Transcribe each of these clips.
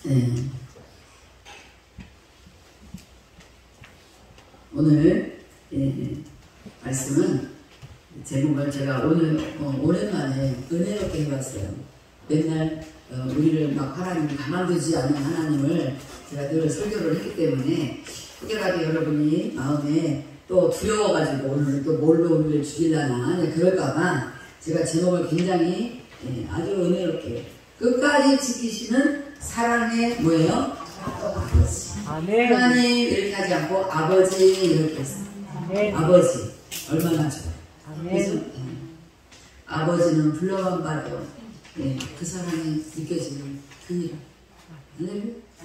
네. 오늘 말씀은 제목을 제가 오랜만에 은혜롭게 해봤어요. 맨날 우리를 막 하나님 가만두지 않는 하나님을 제가 늘 설교를 했기 때문에 혹여라도 여러분이 마음에 또 두려워가지고 오늘 또 뭘로 우리를 죽이려나 그럴까봐 제가 제목을 굉장히 아주 은혜롭게 끝까지 지키시는 사랑의 뭐예요? 아버지. 아멘. 하나님 이렇게 하지 않고 아버지 이렇게 했어요. 아멘. 아버지 얼마나 좋아요. 그래서 아버지는 불러만 봐도 그 사랑이 느껴지는 분이라.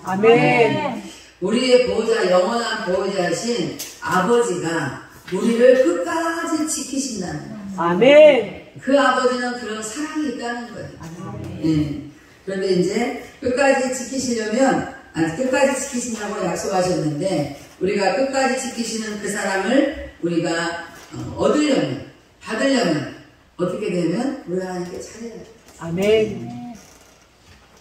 아멘. 우리의 보호자, 영원한 보호자이신 아버지가 우리를 끝까지 지키신다는 거예요. 아멘. 그 아버지는 그런 사랑이 있다는 거예요. 아멘. 그런데 이제 끝까지 지키시려면 끝까지 지키신다고 약속하셨는데 우리가 끝까지 지키시는 그 사랑을 우리가 얻으려면 받으려면 어떻게 되면 우리 하나님께 잘해야 돼요. 아멘.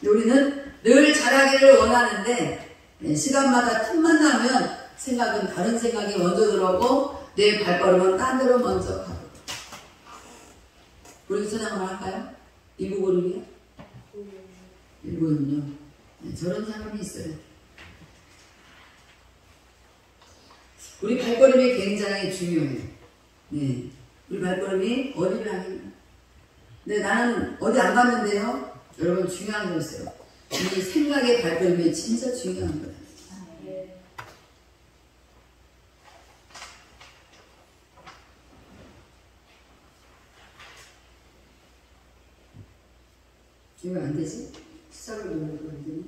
우리는 늘 잘하기를 원하는데 시간마다 틈만 나면 생각은 다른 생각이 먼저 들어오고 내 발걸음은 딴 데로 먼저 가고. 우리 찬양을 할까요? 일부 그룹이요? 일부는요. 저런 사람이 있어요. 우리 발걸음이 굉장히 중요해요. 네. 우리 발걸음이 어디를 하겠나? 근데 나는 어디 안 갔는데요? 여러분 중요한 거 있어요. 이 생각의 발걸음이 진짜 중요한 거예요. 이거 안 되지? 시작을 누르고 안 되니?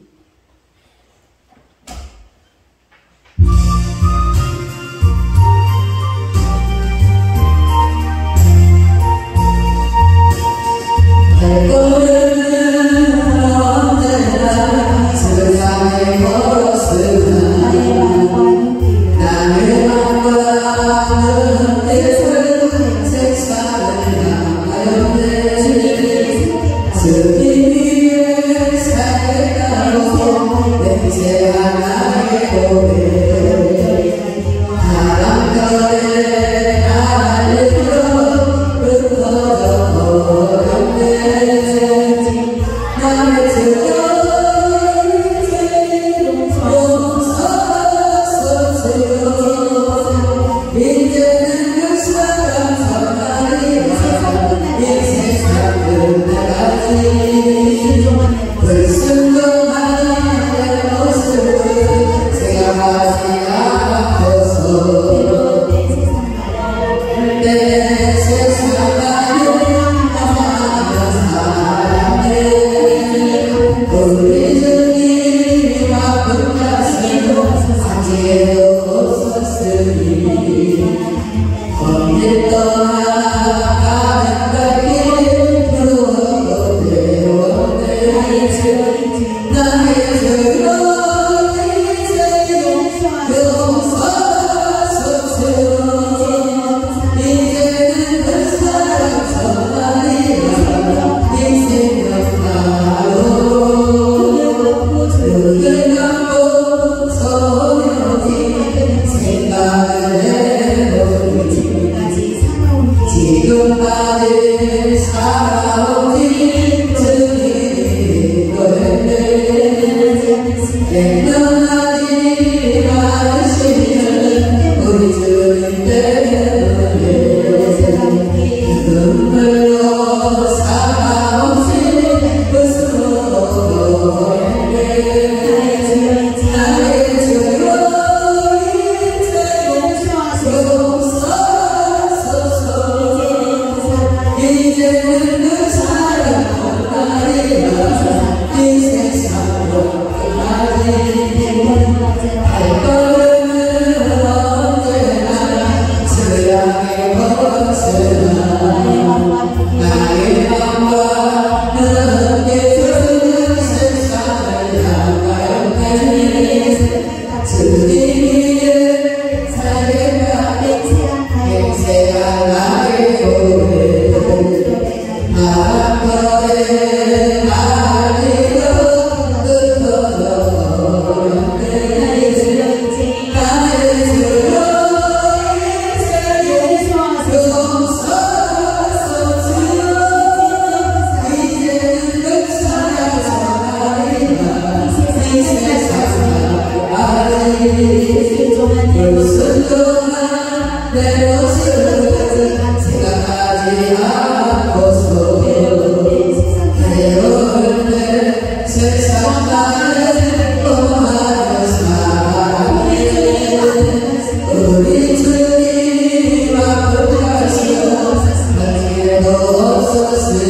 그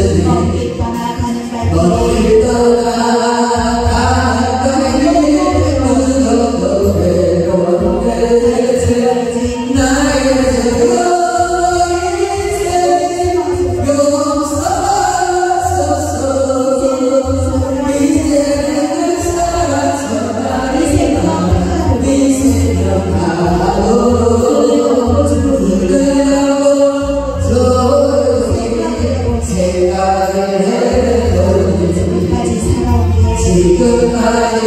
먼길 떠나가는 발길 먼길 떠나가는 무더도 외로운 내 나의 지금까지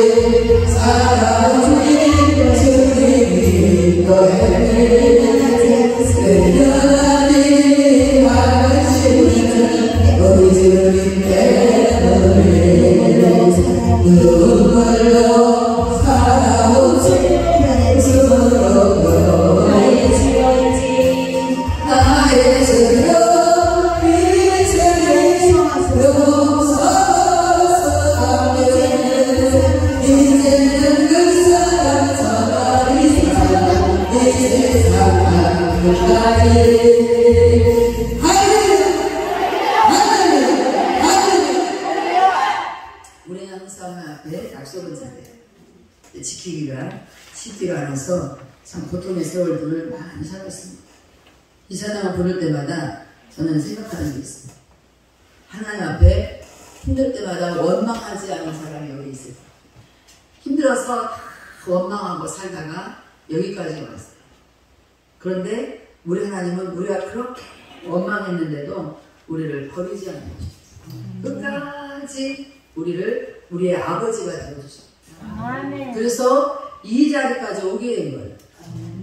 살아온 주님이 하나님 하시는 우리 주님 때문에 눈물로 살아온 주님으로 나의 주여지 나의 주여 이제는 그 사랑 전화리 이 세상 끝까지 우리는 항상 앞에 약속은 잘해 지키기가 쉽지가 않아서 참 고통의 세월들을 많이 살았습니다. 이 찬양을 부를 때마다 저는 생각하는 게 있습니다. 하나님 앞에 힘들 때마다 원망하지 않은 사람이 여기 있어요. 힘들어서 원망하고 살다가 여기까지 왔어요. 그런데 우리 하나님은 우리가 그렇게 원망했는데도 우리를 버리지 않는 것입니다. 끝까지 우리를 우리의 아버지가 되어주셨어요. 그래서 이 자리까지 오게 된 거예요.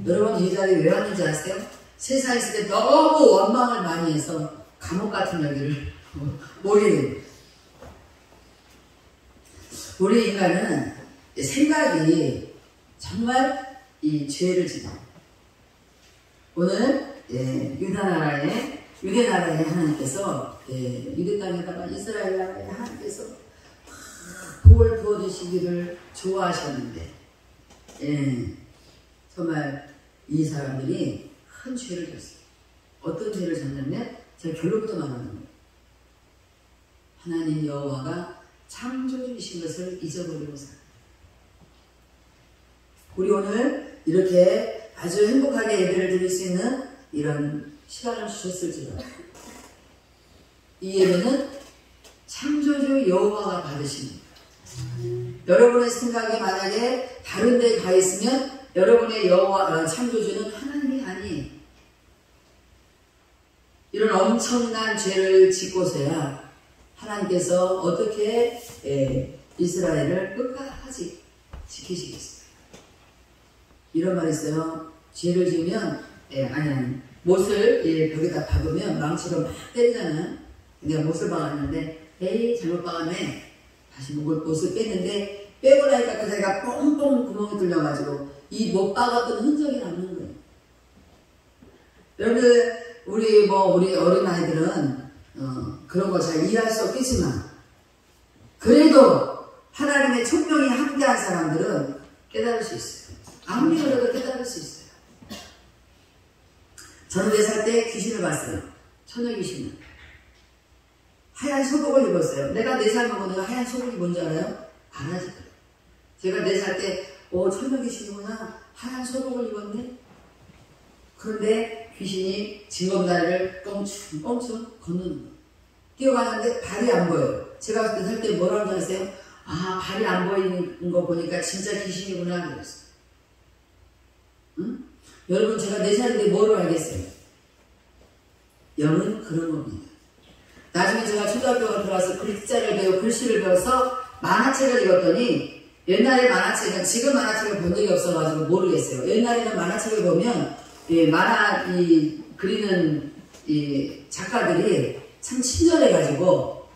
여러분 이 자리에 왜 왔는지 아세요? 세상에 있을 때 너무 원망을 많이 해서 감옥 같은 여기를 오게 된 거예요. 우리 인간은 생각이 정말 이 죄를 짓는 오늘 유대나라의 하나님께서 유대 땅에다가 이스라엘 나라의 하나님께서 복을 부어주시기를 좋아하셨는데 정말 이 사람들이 큰 죄를 졌어요. 어떤 죄를 졌냐면 제가 결론부터 말하는 거예요. 하나님 여호와가 창조주이신 것을 잊어버리고 살아요. 우리 오늘 이렇게 아주 행복하게 예배를 드릴 수 있는 이런 시간을 주셨을지라도 이 예배는 창조주 여호와가 받으십니다. 여러분의 생각이 만약에 다른 데 가 있으면 여러분의 여호와 창조주는 하나님이 아니에요. 이런 엄청난 죄를 짓고서야 하나님께서 어떻게 이스라엘을 끝까지 지키시겠어요? 이런 말이 있어요. 죄를 지으면 못을 벽에다 박으면 망치로 막 때리잖아요. 내가 못을 박았는데 에이 잘못 박았네. 다시 못을 뺐는데 빼고 나니까 그 자리가 뻥뻥 구멍이 뚫려가지고 이 못 박았던 흔적이 남는 거예요. 여러분 우리 어린아이들은 그런 거 잘 이해할 수 없겠지만 그래도 하나님의 총명이 함께한 사람들은 깨달을 수 있어요. 아무리 어려도 깨달을 수 있어요. 저는 4살 때 귀신을 봤어요. 처녀 귀신을. 하얀 소복을 입었어요. 내가 4살 먹으니까 하얀 소복이 뭔지 알아요? 알아지더라고요. 제가 4살 때 처녀 귀신이구나. 하얀 소복을 입었네. 그런데 귀신이 징검다리를 껑충 걷는 거예요. 뛰어가는데 발이 안 보여요. 제가 4살 때 뭐라고 하세요? 아, 발이 안 보이는 거 보니까 진짜 귀신이구나 그랬어요. 응? 여러분 제가 4살인데 뭐로 알겠어요? 영은 그런 겁니다. 나중에 제가 초등학교에 들어와서 글자를 배우고 글씨를 배워서 만화책을 읽었더니 옛날에 만화책은 지금 만화책을 본 적이 없어가지고 모르겠어요. 옛날에는 만화책을 보면 만화 그리는 작가들이 참 친절해가지고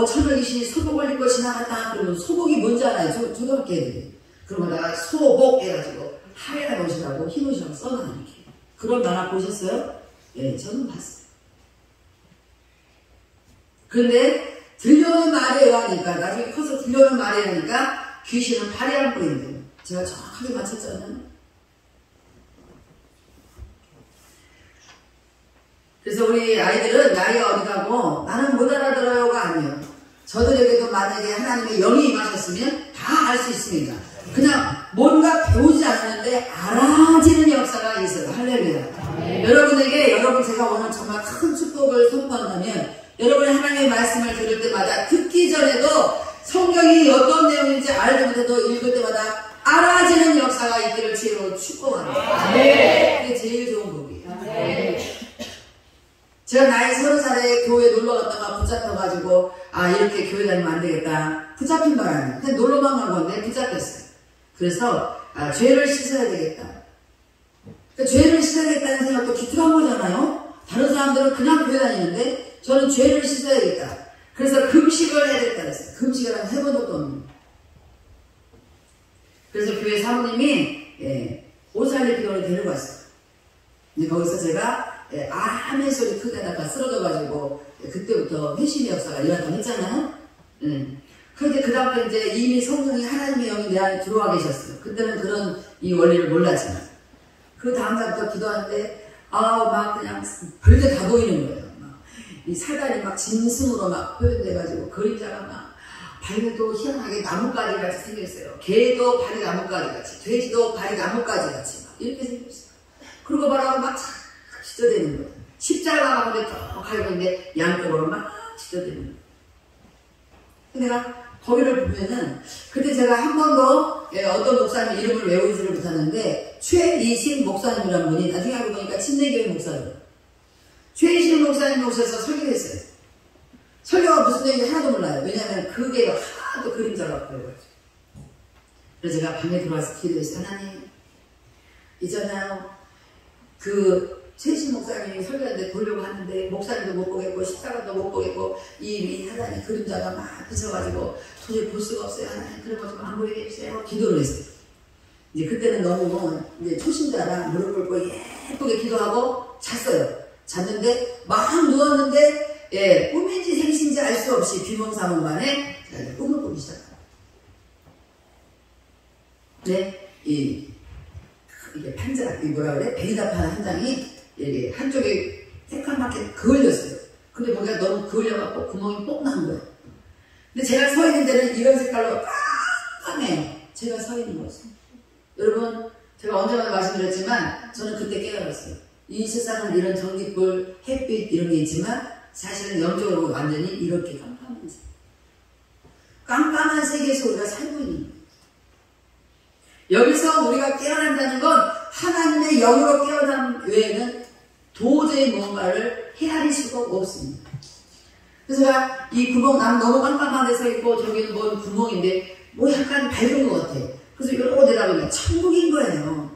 처녀 귀신이 소복을 입고 지나갔다 그러면 소복이 뭔지 알아요? 초등학교 애들이. 그러다가 소복 해가지고 하얀 옷이라고 흰 옷이라고 써놔요. 이렇게. 그런 만화 보셨어요? 네, 저는 봤어요. 그런데 들려오는 말에 의하니까 나중에 커서 들려오는 말에 의하니까 귀신은 발이 안 보인대요. 제가 정확하게 맞췄잖아요. 그래서 우리 아이들은 나이가 어디 가고 나는 못 알아들어요가 아니에요. 저들에게도 만약에 하나님의 영이 임하셨으면 다 알 수 있습니다. 그냥 뭔가 배우지 않았는데 알아지는 역사가 있어요. 할렐루야. 여러분에게 제가 오늘 정말 큰 축복을 선포한다면 여러분이 하나님의 말씀을 들을 때마다 듣기 전에도 성경이 어떤 내용인지 알지 못해도 읽을 때마다 알아지는 역사가 있기를 주로 축복합니다. 그게 제일 좋은 복이에요. 제가 나이 30살에 교회 놀러 갔다가 붙잡혀가지고 이렇게 교회 다니면 안 되겠다. 붙잡힌 바람에 그냥 놀러만 간 건데 붙잡혔어요. 그래서 죄를 씻어야 되겠다. 그러니까 죄를 씻어야겠다는 생각도 기특한 거잖아요. 다른 사람들은 그냥 교회 다니는데 저는 죄를 씻어야겠다. 그래서 금식을 해야 되겠다 그랬어요. 금식을 한 3번 정도 없는. 그래서 교회 사모님이 오살리 기도를 데려갔어요. 근데 거기서 제가 아멘 소리 크게 나가 쓰러져가지고 그때부터 회심의 역사가 일어났다고 했잖아요. 그런데 그 다음에 이제 이미 성령이 하나님의 영이 내 안에 들어와 계셨어요. 그때는 그런 이 원리를 몰랐지만 그 다음 날부터 기도하는데 막 그냥 별게 다 보이는 거예요. 막 이 사단이 막 짐승으로 막 표현돼가지고 그림자가 막 발도 희한하게 나뭇가지 같이 생겼어요. 개도 발이 나뭇가지 같이, 돼지도 발이 나뭇가지 같이 막 이렇게 생겼어요. 그러고 바라고 막 지저대는 거예요. 십자가가 근데 쭉 가고 있는데 양쪽으로 막 지저대는 거예요. 내가 거기를 보면은 그때 제가 한 번도 어떤 목사님 이름을 외우지를 못하는데 최이신 목사님이라는 분이 나중에 알고 보니까 침례교회 목사예요. 최이신 목사님 오셔서 설교를 했어요. 설교가 무슨 내용인지 하나도 몰라요. 왜냐하면 그게 하나도 그림자가 보여가지고. 그래서 제가 방에 들어와서 기도했어요. 하나님 있잖아요. 그 최이신 목사님이 설교하는데 보려고 하는데 목사님도 못 보겠고 십자가도 못 보겠고 이 하나님 그림자가 막 비쳐가지고 도저히 볼 수가 없어요. 하나님 그런 거 좀 안 보이게 해주세요. 기도를 했어요. 이제 그때는 너무 이제 초신자라 무릎 꿇고 예쁘게 기도하고 잤어요. 잤는데 막 누웠는데 꿈인지 생신지 알 수 없이 비몽사몽간에 제가 꿈을 꾸기 시작합니다. 네, 이게 판자, 뭐라 그래? 베리다판 한 장이 이게 한쪽에 새까맣게 그을렸어요. 근데 거기가 너무 그을려갖고 구멍이 뽕 난 거예요. 근데 제가 서 있는 데는 이런 색깔로 깜깜해요. 제가 서 있는 거였어요. 여러분, 제가 언제나 말씀드렸지만 저는 그때 깨달았어요. 이 세상은 이런 전기불, 햇빛 이런 게 있지만 사실은 영적으로 완전히 이렇게 깜깜한 세계. 깜깜한 세계에서 우리가 살고 있는 거예요. 여기서 우리가 깨어난다는 건 하나님의 영으로 깨어난 외에는 도저히 뭔가를 헤아릴 수가 없습니다. 그래서 제가 이 구멍, 난 너무 깜깜한 데서 있고 저기는 뭔 구멍인데 뭐 약간 밝은 것 같아. 그래서 이러고 내다보니까 천국인 거예요.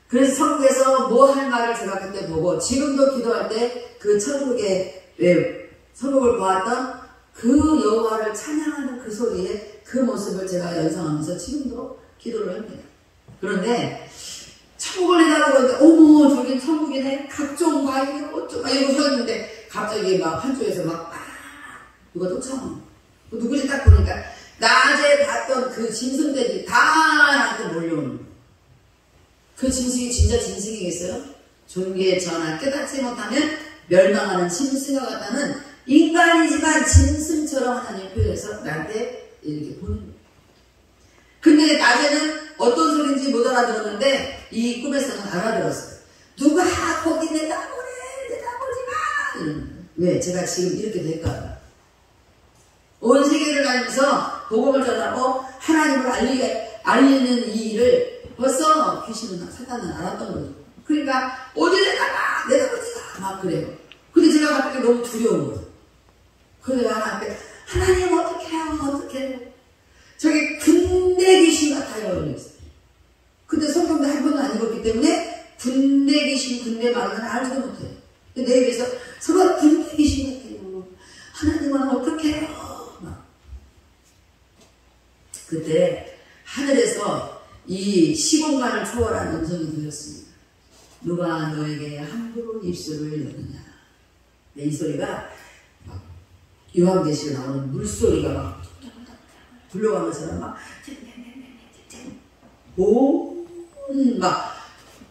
그래서 천국에서 뭐 할 말을 제가 그때 보고 지금도 기도할 때 그 천국에 천국을 보았던 그 여호와를 찬양하는 그 소리에 그 모습을 제가 연상하면서 지금도 기도를 합니다. 그런데 천국을 내다보는데 어머 저긴 천국이네. 각종 과일 어쩌고 이러고 서 있는데 갑자기 막 한쪽에서 막 누가 쫓아오는 누구지 딱 보니까 낮에 봤던 그 짐승들이 다 나한테 몰려오는 거예요. 그 짐승이 진짜 짐승이겠어요? 존귀의 전하 깨닫지 못하면 멸망하는 짐승과 같다는 인간이지만 짐승처럼 하나님 표현해서 나한테 이렇게 보는 거예요. 근데 낮에는 어떤 소리인지 못 알아들었는데 이 꿈에서는 알아들었어요. 누가 거기 내다보래 내다보지 마 이러는 거예요. 왜? 제가 지금 이렇게 될까? 온 세계를 다니면서 복음을 전하고 하나님을 알리는 이 일을 벌써 귀신은 사탄은 알았던 거죠. 그러니까 어디 내다보지 마 막 그래요. 근데 제가 갑자기 너무 두려운 거예요. 그래서 하나님께 하나님 어떻게 해요? 어떻게 해요? 저게 군대 귀신 같아요. 그랬어요. 근데 성경도 한 번도 안 읽었기 때문에 군대 귀신, 군대 말은 알지도 못해요. 근데 내 입에서 서로 군대 귀신 같아요. 하나님은 어떻게 해요? 막. 그때 하늘에서 이 시공간을 초월한 음성이 들렸습니다. 누가 너에게 함부로 입술을 여느냐. 이 소리가 막 요한계시에 나오는 물소리가 막 불러가면서 막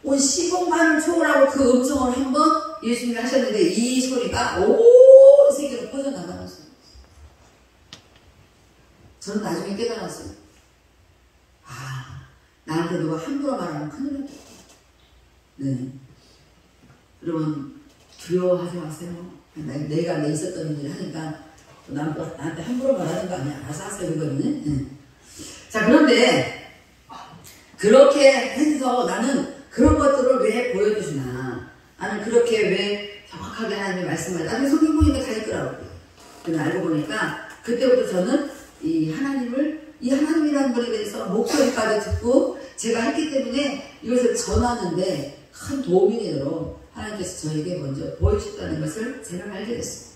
온 시공간을 초월하고 그 음성을 한번 예수님이 하셨는데 이 소리가 온 세계로 퍼져나가는 소리. 저는 나중에 깨달았어요. 아, 나한테 누가 함부로 말하면 큰일 났다. 네. 여러분, 두려워하지 마세요. 내가 내 있었던 일을 하니까 나한테 함부로 말하는 거 아니야. 알아서 하세요. 그거는. 네. 자, 그런데 그렇게 해서 나는 그런 것들을 왜 보여주시나. 나는 그렇게 왜 정확하게 하나님의 말씀을 나중에 성경 보니까 다 있더라고요. 근데 알고 보니까 그때부터 저는 이 하나님이라는 분에 대해서 목소리까지 듣고 제가 했기 때문에 이것을 전하는데 큰 도움이 되도록 하나님께서 저에게 먼저 보여주셨다는 것을 제가 알게 됐습니다.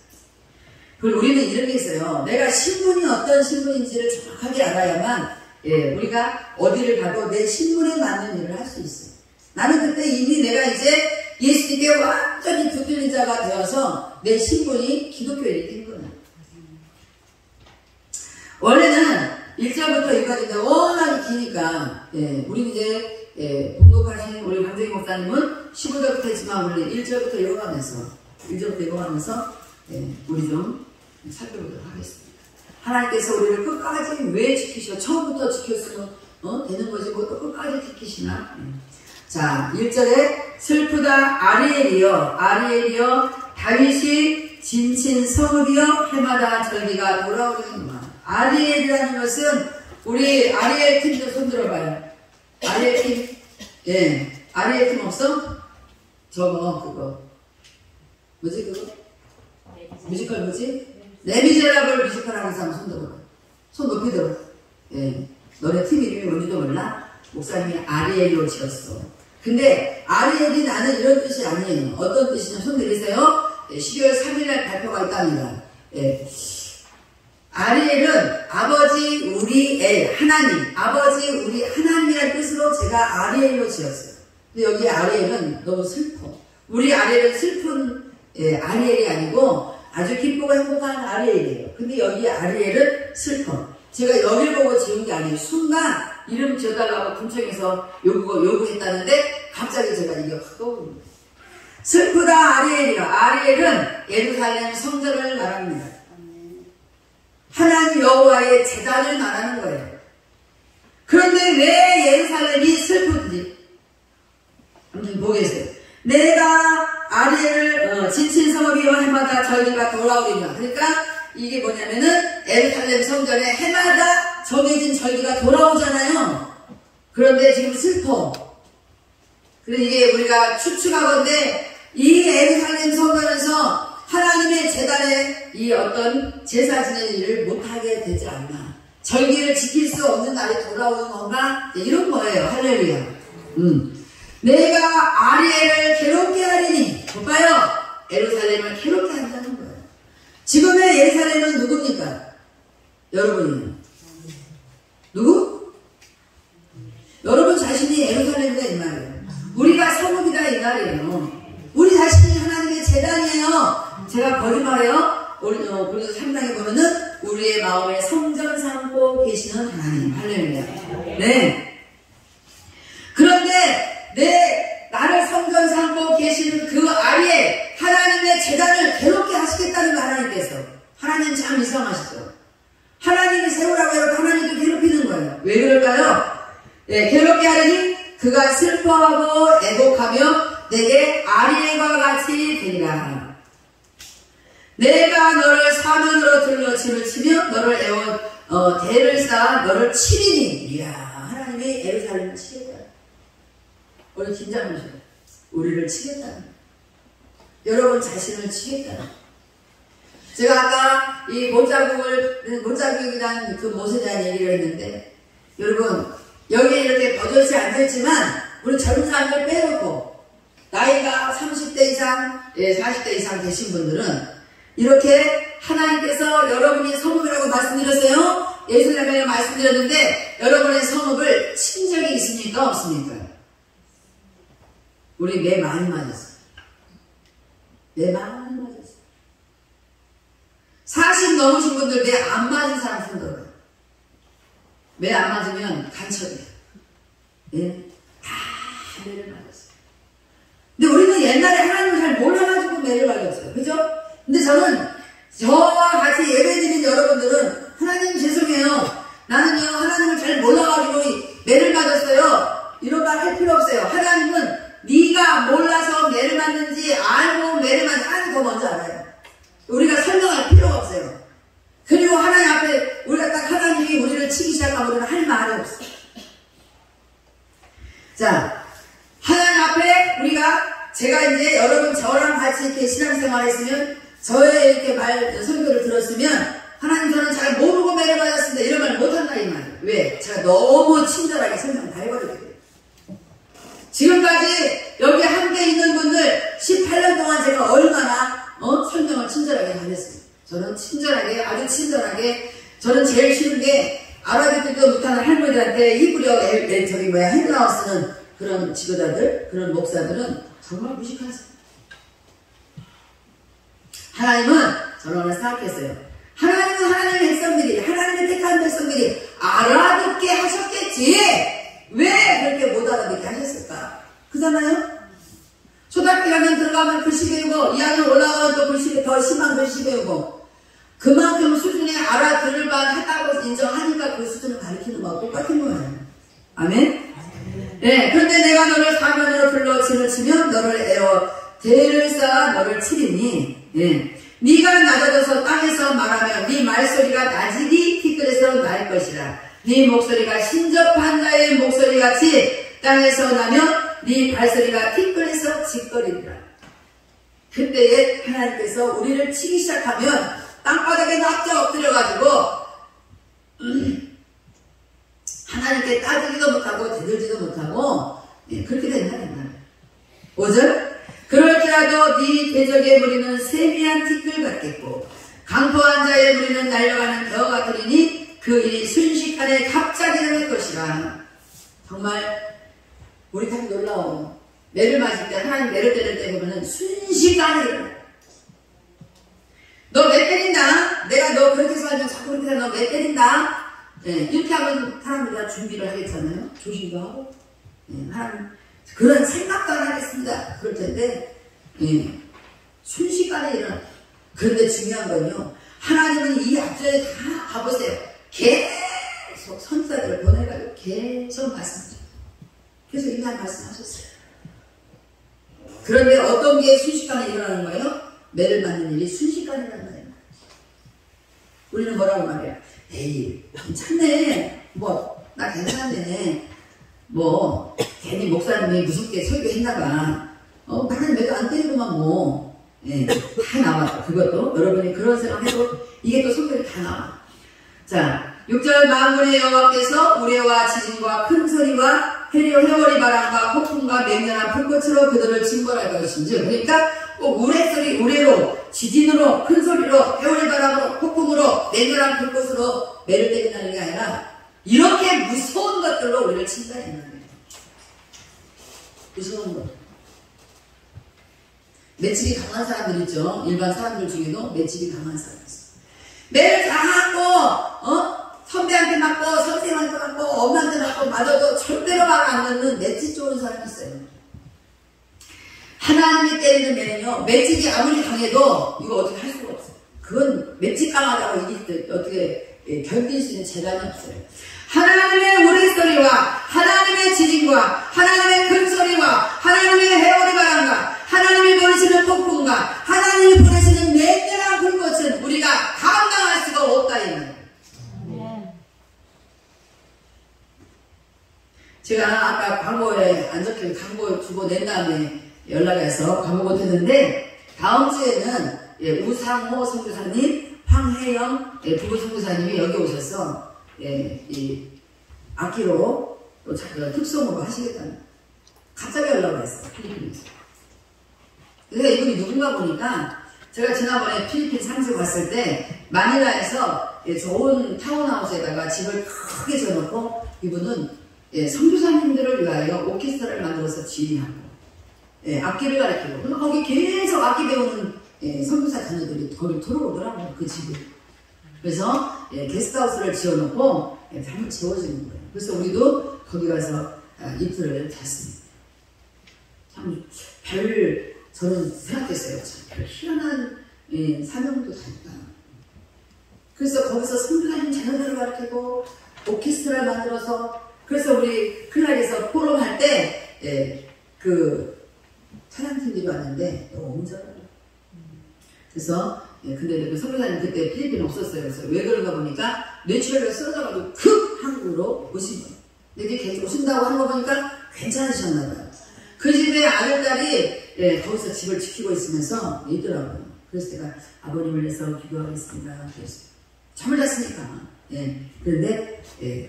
그리고 우리는 이런 게 있어요. 내가 신분이 어떤 신분인지를 정확하게 알아야만 우리가 어디를 가도 내 신분에 맞는 일을 할 수 있어요. 나는 그때 이미 내가 이제 예수님께 완전히 붙들린 자가 되어서 내 신분이 기독교인이 된 거예요. 원래는 1절부터 여기까지 워낙 기니까 우리 이제 봉독하신 우리 강정희 목사님은 15절부터 했지만 우리 1절부터 읽어가면서 우리 좀 살펴보도록 하겠습니다. 하나님께서 우리를 끝까지 왜 지키셔? 처음부터 지켰으면 되는 거지 뭐 또 끝까지 지키시나? 자, 1절에 슬프다 아리엘이여 다윗이 진친 성읍이여 해마다 절기가 돌아오려니와. 아리엘이라는 것은 우리 아리엘 팀도 손 들어봐요. 아리엘 팀? 아리엘 팀 없어? 저거 그거 뭐지 그거? 뮤지컬 뭐지? 레미제라블 뮤지컬 하는 사람 손 들어봐. 손 높이 들어. 너네 팀 이름이 뭔지도 몰라? 목사님이 아리엘로 지었어. 근데 아리엘이 나는 이런 뜻이 아니에요. 어떤 뜻이냐? 손 내리세요. 12월 3일날 발표가 있답니다. 아리엘은 아버지 우리 하나님, 아버지 우리 하나님이라는 뜻으로 제가 아리엘로 지었어요. 근데 여기 아리엘은 너무 슬퍼. 우리 아리엘은 슬픈 아리엘이 아니고 아주 기쁘고 행복한 아리엘이에요. 근데 여기 아리엘은 슬퍼. 제가 여길 보고 지은 게 아니에요. 순간 이름 지어달라고 군청에서 요구했다는데 갑자기 제가 이게 확 떠오릅니다. 슬프다 아리엘이요. 아리엘은 예루살렘 성전을 말합니다. 하나님 여호와의 제단을 말하는 거예요. 그런데 왜 예루살렘이 슬프지? 한번 보겠어요. 내가 아리엘을 진친 성읍이여 해마다 절기가 돌아오리라. 그러니까 이게 뭐냐면은 예루살렘 성전에 해마다 정해진 절기가 돌아오잖아요. 그런데 지금 슬퍼. 그래서 이게 우리가 추측하건대 이 예루살렘 성전에서 하나님의 제단에 이 어떤 제사 지내는 일을 못하게 되지 않나. 절기를 지킬 수 없는 날이 돌아오는 건가? 이런 거예요. 할렐루야. 내가 아리엘을 괴롭게 하리니. 볼까요? 예루살렘을 괴롭게 한다는 거예요. 지금의 예루살렘은 누굽니까? 여러분이요. 누구? 여러분 자신이 예루살렘이다 이 말이에요. 우리가 성읍이다 이 말이에요. 우리 자신이 하나님의 제단이에요. 제가 거짓말해요. 그래서 3장에 보면은 우리의 마음에 성전 삼고 계시는 하나님. 할렐루야. 네. 그런데 나를 성전 삼고 계시는 그 아리에 하나님의 제단을 괴롭게 하시겠다는 거 하나님께서. 하나님 참 이상하시죠. 하나님이 세우라고 해서 하나님도 괴롭히는 거예요. 왜 그럴까요? 괴롭게 하려니 그가 슬퍼하고 애곡하며 내게 아리엘과 같이 되리라. 내가 너를 사면으로 들러 짐을 치며 너를 대를 쌓아 너를 치리니. 이야, 하나님이 예루살렘을 치겠다. 우리 긴장하셔요. 우리를 치겠다. 여러분 자신을 치겠다. 제가 아까 이 못자국이라는 그 못에 대한 얘기를 했는데, 여러분 여기에 이렇게 버젓이 앉아있지만 우리 젊은 사람들 빼놓고 나이가 30대 이상, 40대 이상 되신 분들은 이렇게 하나님께서 여러분이 성읍이라고 말씀드렸어요. 예수님에 말씀드렸는데 여러분의 성읍을 친 적이 있습니까? 없습니까? 우리 매 많이 맞았어요. 매 많이 맞았어요. 40 넘으신 분들 매 안 맞은 사람 손들어요. 매 안 맞으면 간첩이에요. 다 매를 맞았어요. 근데 우리는 옛날에 하나님을 잘 몰라가지고 매를 맞았어요. 그죠? 근데 저는 저와 같이 예배드린 여러분들은 하나님 죄송해요. 나는요 하나님을 잘 몰라가지고 매를 맞았어요. 이런 말 할 필요 없어요. 하나님은 네가 몰라서 매를 맞는지 알고 매를 맞는지 하나님 더 먼저 알아요. 우리가 설명할 필요가 없어요. 그리고 하나님 앞에 우리가 딱 하나님이 우리를 치기 시작하면 우리는 할 말이 없어요. 자, 하나님 앞에 우리가 제가 이제 여러분 저랑 같이 이렇게 신앙생활 했으면 저의 이렇게 설교를 들었으면 하나님 저는 잘 모르고 매를 맞았습니다. 이런 말 못한다 이 말이에요. 왜? 제가 너무 친절하게 설명 다 해버렸기 때문에. 지금까지 여기 함께 있는 분들 18년 동안 제가 얼마나 설명을 친절하게 잘했어요. 저는 친절하게 아주 친절하게 저는 제일 쉬운 게 알아듣지도 못하는 할머니들한테 히브리어 헬라어 쓰는 그런 지도자들 그런 목사들은 정말 무식하세요. 하나님은 저는 오늘 생각했어요. 하나님은 하나님의 백성들이 하나님의 택한 백성들이 알아듣게 하셨겠지 왜 그렇게 못 알아듣게 하셨을까? 그잖아요? 초등학교 1학년 들어가면 글씨 배우고 2학년 올라가면 또 글씨 더 심한 글씨 배우고 그만큼 수준에 알아들을 만 했다고 인정하니까 그 수준을 가르치는 거하고 똑같은 거예요. 아멘? 네, 그런데 내가 너를 사면으로 불러 진을 치면 너를 에워 대를 쌓아 너를 치리니 네. 네가 낮아져서 땅에서 말하면 네 말소리가 낮이니 티끌에서 날 것이라 네 목소리가 신접한 자의 목소리같이 땅에서 나면 네 발소리가 티끌에서 짓거리리라. 그때에 하나님께서 우리를 치기 시작하면 땅바닥에 납작 엎드려가지고 하나님께 따지기도 못하고 대들지도 못하고 그렇게 된다는 말이에요. 5절 그럴지라도 네 대적의 무리는 세미한 티끌 같겠고 강포한 자의 무리는 날려가는 벼 같으리니 그 일이 순식간에 갑자기 일어날 것이라. 정말 우리 참 놀라워요. 매를 맞을 때 하나님 매를 때릴 때 보면은 순식간에 일어나요. 너 매 때린다. 내가 너 그렇게 해서 하면 자꾸 그렇게 해서 너 매 때린다. 네, 이렇게 하면 사람들이 준비를 하겠잖아요. 조심도 하고. 네, 하나님 그런 생각도 안 하겠습니다. 그럴 텐데 네, 순식간에 일어나. 그런데 중요한 건요. 하나님은 이 앞전에 다 가보세요. 계속 선사들을 보내가지고 계속 말씀하셨어요. 계속 이날 말씀하셨어요. 그런데 어떤 게 순식간에 일어나는 거예요? 매를 맞는 일이 순식간에 일어나는 거예요. 우리는 뭐라고 말해요? 에이 괜찮네. 나 괜찮네. 괜히 목사님이 무섭게 설교했나봐. 나는 매도 안 때리고만 예, 다 나와. 그것도 여러분이 그런 생각해도 이게 또 설교를 다 나와. 자, 6절 만군의 여호와께서 우레와 지진과 큰 소리와 해월이 바람과 폭풍과 맹렬한 불꽃으로 그들을 징벌할 것인지. 그러니까 꼭 우레로 지진으로 큰 소리로 해월이 바람으로 폭풍으로 맹렬한 불꽃으로 매를 때린다는 게 아니라 이렇게 무서운 것들로 우리를 친다는 거예요. 무서운 것. 매집이 강한 사람들 있죠. 일반 사람들 중에도 매집이 강한 사람이 있어요. 매를 당하고 선배한테 맞고 선생님한테 맞고 엄마한테 맞고 맞아도 절대로 말 안 듣는 매집 좋은 사람이 있어요. 하나님이 때리는 매는요. 매집이 아무리 강해도 이거 어떻게 할 수가 없어요. 그건 매집 강하다고 이게 어떻게 견딜 수 있는 재간이 없어요. 하나님의 우레소리와 하나님의 지진과 하나님의 큰소리와 하나님의 해오리 바람과 하나님이 보내시는 폭풍과 하나님이 보내시는 맹렬한 불꽃은 우리가 감당할 수가 없다 이 말이에요. 제가 아까 광고에 안 적힌 광고 주고 낸 다음에 연락해서 광고 못했는데 다음 주에는 우상호 선교사님, 황혜영 부부 선교사님이 여기 오셔서 이 악기로 또 특송으로 하시겠다는 갑자기 연락을 했어요. 필리핀에서. 그래서 이분이 누군가 보니까 제가 지난번에 필리핀 상주 갔을 때 마닐라에서 좋은 타운하우스에다가 집을 크게 지어놓고 이분은 선교사님들을 위하여 오케스트라를 만들어서 지휘하고 악기를 가르치고 그럼 거기 계속 악기 배우는 선교사 자녀들이 거기 들어오더라고요. 그 집을. 그래서 게스트하우스를 지어놓고 잠을 재워주는 거예요. 그래서 우리도 거기 가서 이틀을 잤습니다. 참 별 저는 생각했어요. 참 희한한 사명도 다니까. 그래서 거기서 선교사님 자녀들을 가르치고 오케스트라 만들어서, 그래서 우리 클락에서 포럼할 때 그 찬양팀들이 왔는데 너무 잘해요. 그래서 근데 그 선교사님 그때 필리핀 없었어요. 그래서 왜 그런가 보니까 뇌출혈을 쓰러져가지고 급 한국으로 오신 거예요. 근데 이게 계속 오신다고 하는 거 보니까 괜찮으셨나 봐요. 그 집에 아들딸이 거기서 집을 지키고 있으면서 있더라고요. 그래서 제가 아버님을 위해서 기도하겠습니다. 그랬어요. 잠을 잤으니까. 그런데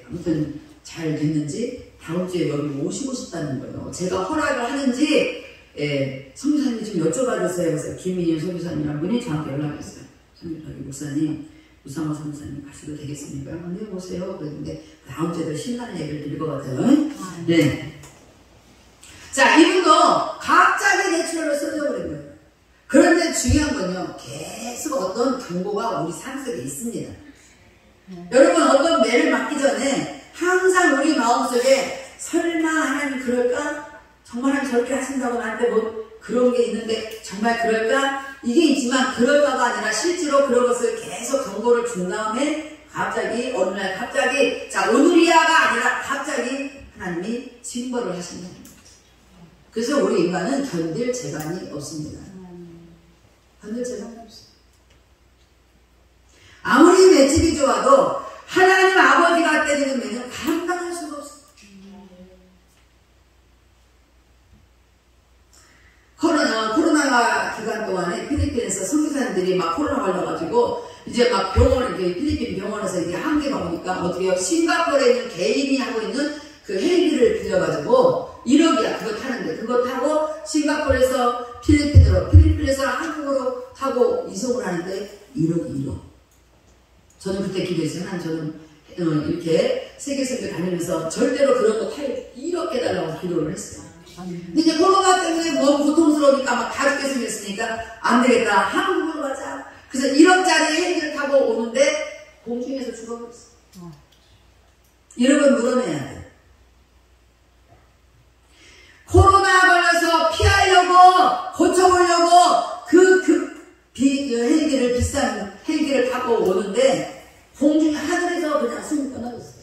아무튼 잘 됐는지 다음 주에 여기 오시고 싶다는 거예요. 제가 허락을 하는지 선교사님 좀 여쭤봐 주세요. 그래서 김민희 선교사님이라는 분이 저한테 연락했어요. 선교사님 목사님, 우상호 선교사님 가셔도 되겠습니까? 네, 오세요. 그랬는데 다음 주에도 신나는 얘기를 들을 것 같아요. 네. 자, 이분도 갑자기 뇌출혈로 쓰러져버린 거예요. 그런데 중요한 건요, 계속 어떤 경고가 우리 삶 속에 있습니다. 여러분, 어떤 매를 맞기 전에 항상 우리 마음속에 설마 하나님 그럴까? 정말 하나님 저렇게 하신다고 나한테 뭐 그런 게 있는데 정말 그럴까? 이게 있지만 그럴까가 아니라 실제로 그런 것을 계속 경고를 준 다음에 갑자기 어느 날 갑자기, 자, 오늘이야가 아니라 갑자기 하나님이 징벌을 하신다. 그래서 우리 인간은 견딜 재간이 없습니다. 견딜 재간이 없어요. 아무리 맷집이 좋아도 하나님 아버지가 때리는 매는 감당할 수가 없어요. 코로나 기간 동안에 필리핀에서 선교사님들이 막 코로나 걸려가지고 이제 막 필리핀 병원에서 이게 한계가 오니까 어떻게 해요? 싱가포르에 있는 개인이 하고 있는 그 헬기를 빌려가지고 1억이야 그거 타는데, 그거 타고 싱가포르에서 필리핀으로, 필리핀에서 한국으로 타고 이송을 하는데 1억. 저는 그때 기도했어요. 하나님, 저는 이렇게 세계선교 다니면서 절대로 그런 거 이렇게 해달라고 기도를 했어요. 근데 이제 코로나 때문에 너무 고통스러우니까 막 가죽게 생겼으니까 안 되겠다, 한국으로 가자. 그래서 1억짜리 헬기를 타고 오는데 공중에서 죽어버렸어. 여러분, 물어내야 돼. 코로나 걸려서 피하려고 고쳐보려고 헬기를, 비싼 헬기를 타고 오는데 공중에 하늘에서 그냥 숨이 끊어졌어요.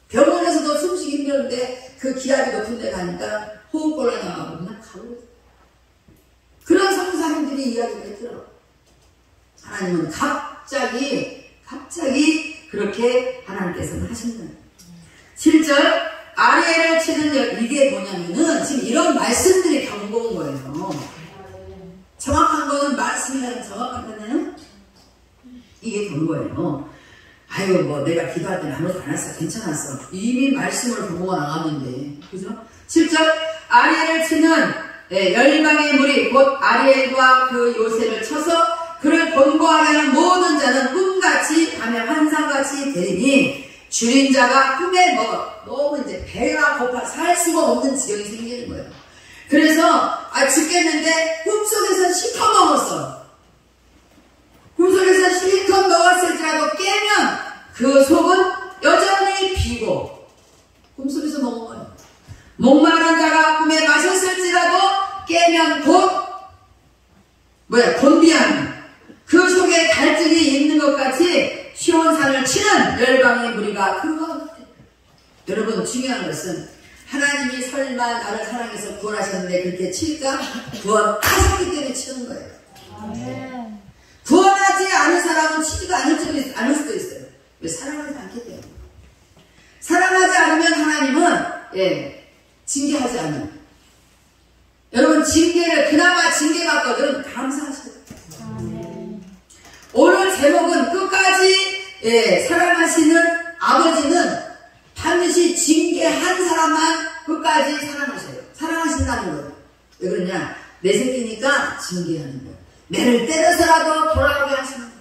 병원에서도 숨쉬기 힘들었는데 그 기압이 높은 데 가니까 호흡곤란 나가고 그냥 가버렸어요. 그런 선교사님들이 이야기를 했더라고요. 하나님은 갑자기 그렇게 하나님께서는 하신다. 7절 아리엘을 치는 이게 뭐냐면은 지금 이런 말씀들이 경고인 거예요. 정확한 거는 말씀이라는 정확하잖아요. 이게 경고예요. 아유, 뭐 내가 기도할 때는 아무것도 안 했어, 괜찮았어. 이미 말씀을 보고 나갔는데, 그죠? 7절 아리엘을 치는 열방의 무리 곧 아리엘과 그 요셉을 쳐서 그를 권고하게 하는 모든 자는 꿈같이 밤에 환상같이 되리니 줄인 자가 꿈에 너무 이제 배가 고파 살 수가 없는 지경이 생기는 거예요. 그래서 죽겠는데 꿈속에서 실컷 먹었어. 꿈속에서 실컷 먹었을지라도 깨면 그 속은 여전히 비고, 꿈속에서 먹은 거예요. 목마른 자가 꿈에 마셨을지라도 깨면 곧 곤비한 그 속에 갈증이 있는 것 같이 시온산을 치는 열방의 무리가 그거. 여러분, 중요한 것은 하나님이 설마 나를 사랑해서 구원하셨는데 그렇게 칠까? 구원하셨기 때문에 치는 거예요. 아멘. 구원하지 않은 사람은 치지도 않을 수도 있어요. 왜? 사랑하지 않기 때문에. 사랑하지 않으면 하나님은 징계하지 않는. 여러분, 그나마 징계받거든 감사하셔요. 오늘 제목은 끝까지 사랑하시는 아버지는 반드시 징계한 사람만 끝까지 사랑하셔요. 사랑하신다는 거예요. 왜 그러냐? 내 새끼니까 징계하는 거예요. 매를 때려서라도 돌아오게 하시는 거예요.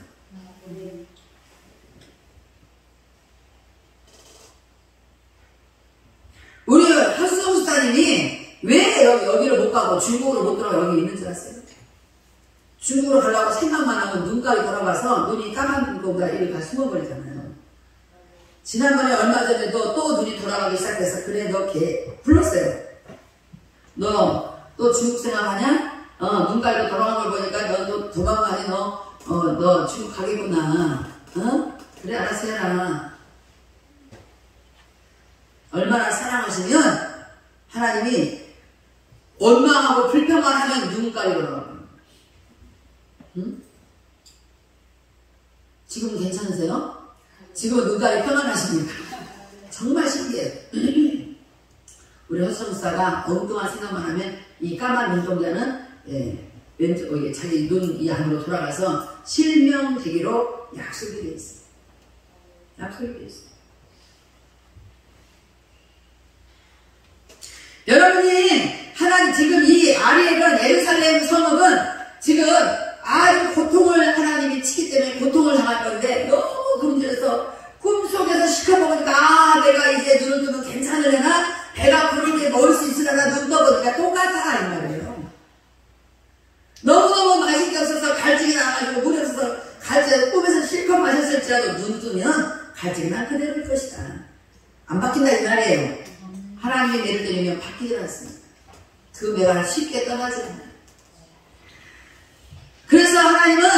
우리 하수정 수사님이 왜 여기를 못 가고 중국으로 못 들어가 여기 있는 줄 아세요? 중국으로 가려고 생각만 하면 눈깔이 돌아가서 눈이 까만 거보다 이를 다 숨어버리잖아요. 지난번에 얼마 전에도 또 눈이 돌아가기 시작해서 그래 너 걔 불렀어요. 너 또 중국 생각하냐? 눈 깔고 돌아간 걸 보니까 너 도망가니 너 중국 가겠구나. 그래 알았어 해라. 얼마나 사랑하시면 하나님이 원망하고 불평만 하면 눈 깔고 응? 지금은 괜찮으세요? 지금은 눈깔이 편안하십니까? 정말 신기해요. 우리 허수목사가 엉뚱한 생각만 하면 이 까만 눈동자는 왼쪽 자기 눈 이 안으로 돌아가서 실명되기로 약속이 되어 있어요. 약속이 되어 있어요. 여러분이 하나님 지금 이 아리엘은 예루살렘 성읍은 지금 아주 고통을 하나님이 치기 때문에 고통을 당할 건데 너무 굶주려서 꿈속에서 시켜먹으니까 내가 이제 눈을 뜨면 괜찮으려나 배가 부르게 먹을 수 있으려나 눈 떠보니까 똑같아 이 말이에요. 너무너무 맛있게 없어서 갈증이 나가지고 물에 없어서 꿈에서 실컷 마셨을지라도 눈 뜨면 갈증이 난 그대로일 것이다. 안 바뀐다 이 말이에요. 하나님의 매를 때리면 바뀌지 않습니다. 그 매가 쉽게 떠나지 않아요. 그래서 하나님은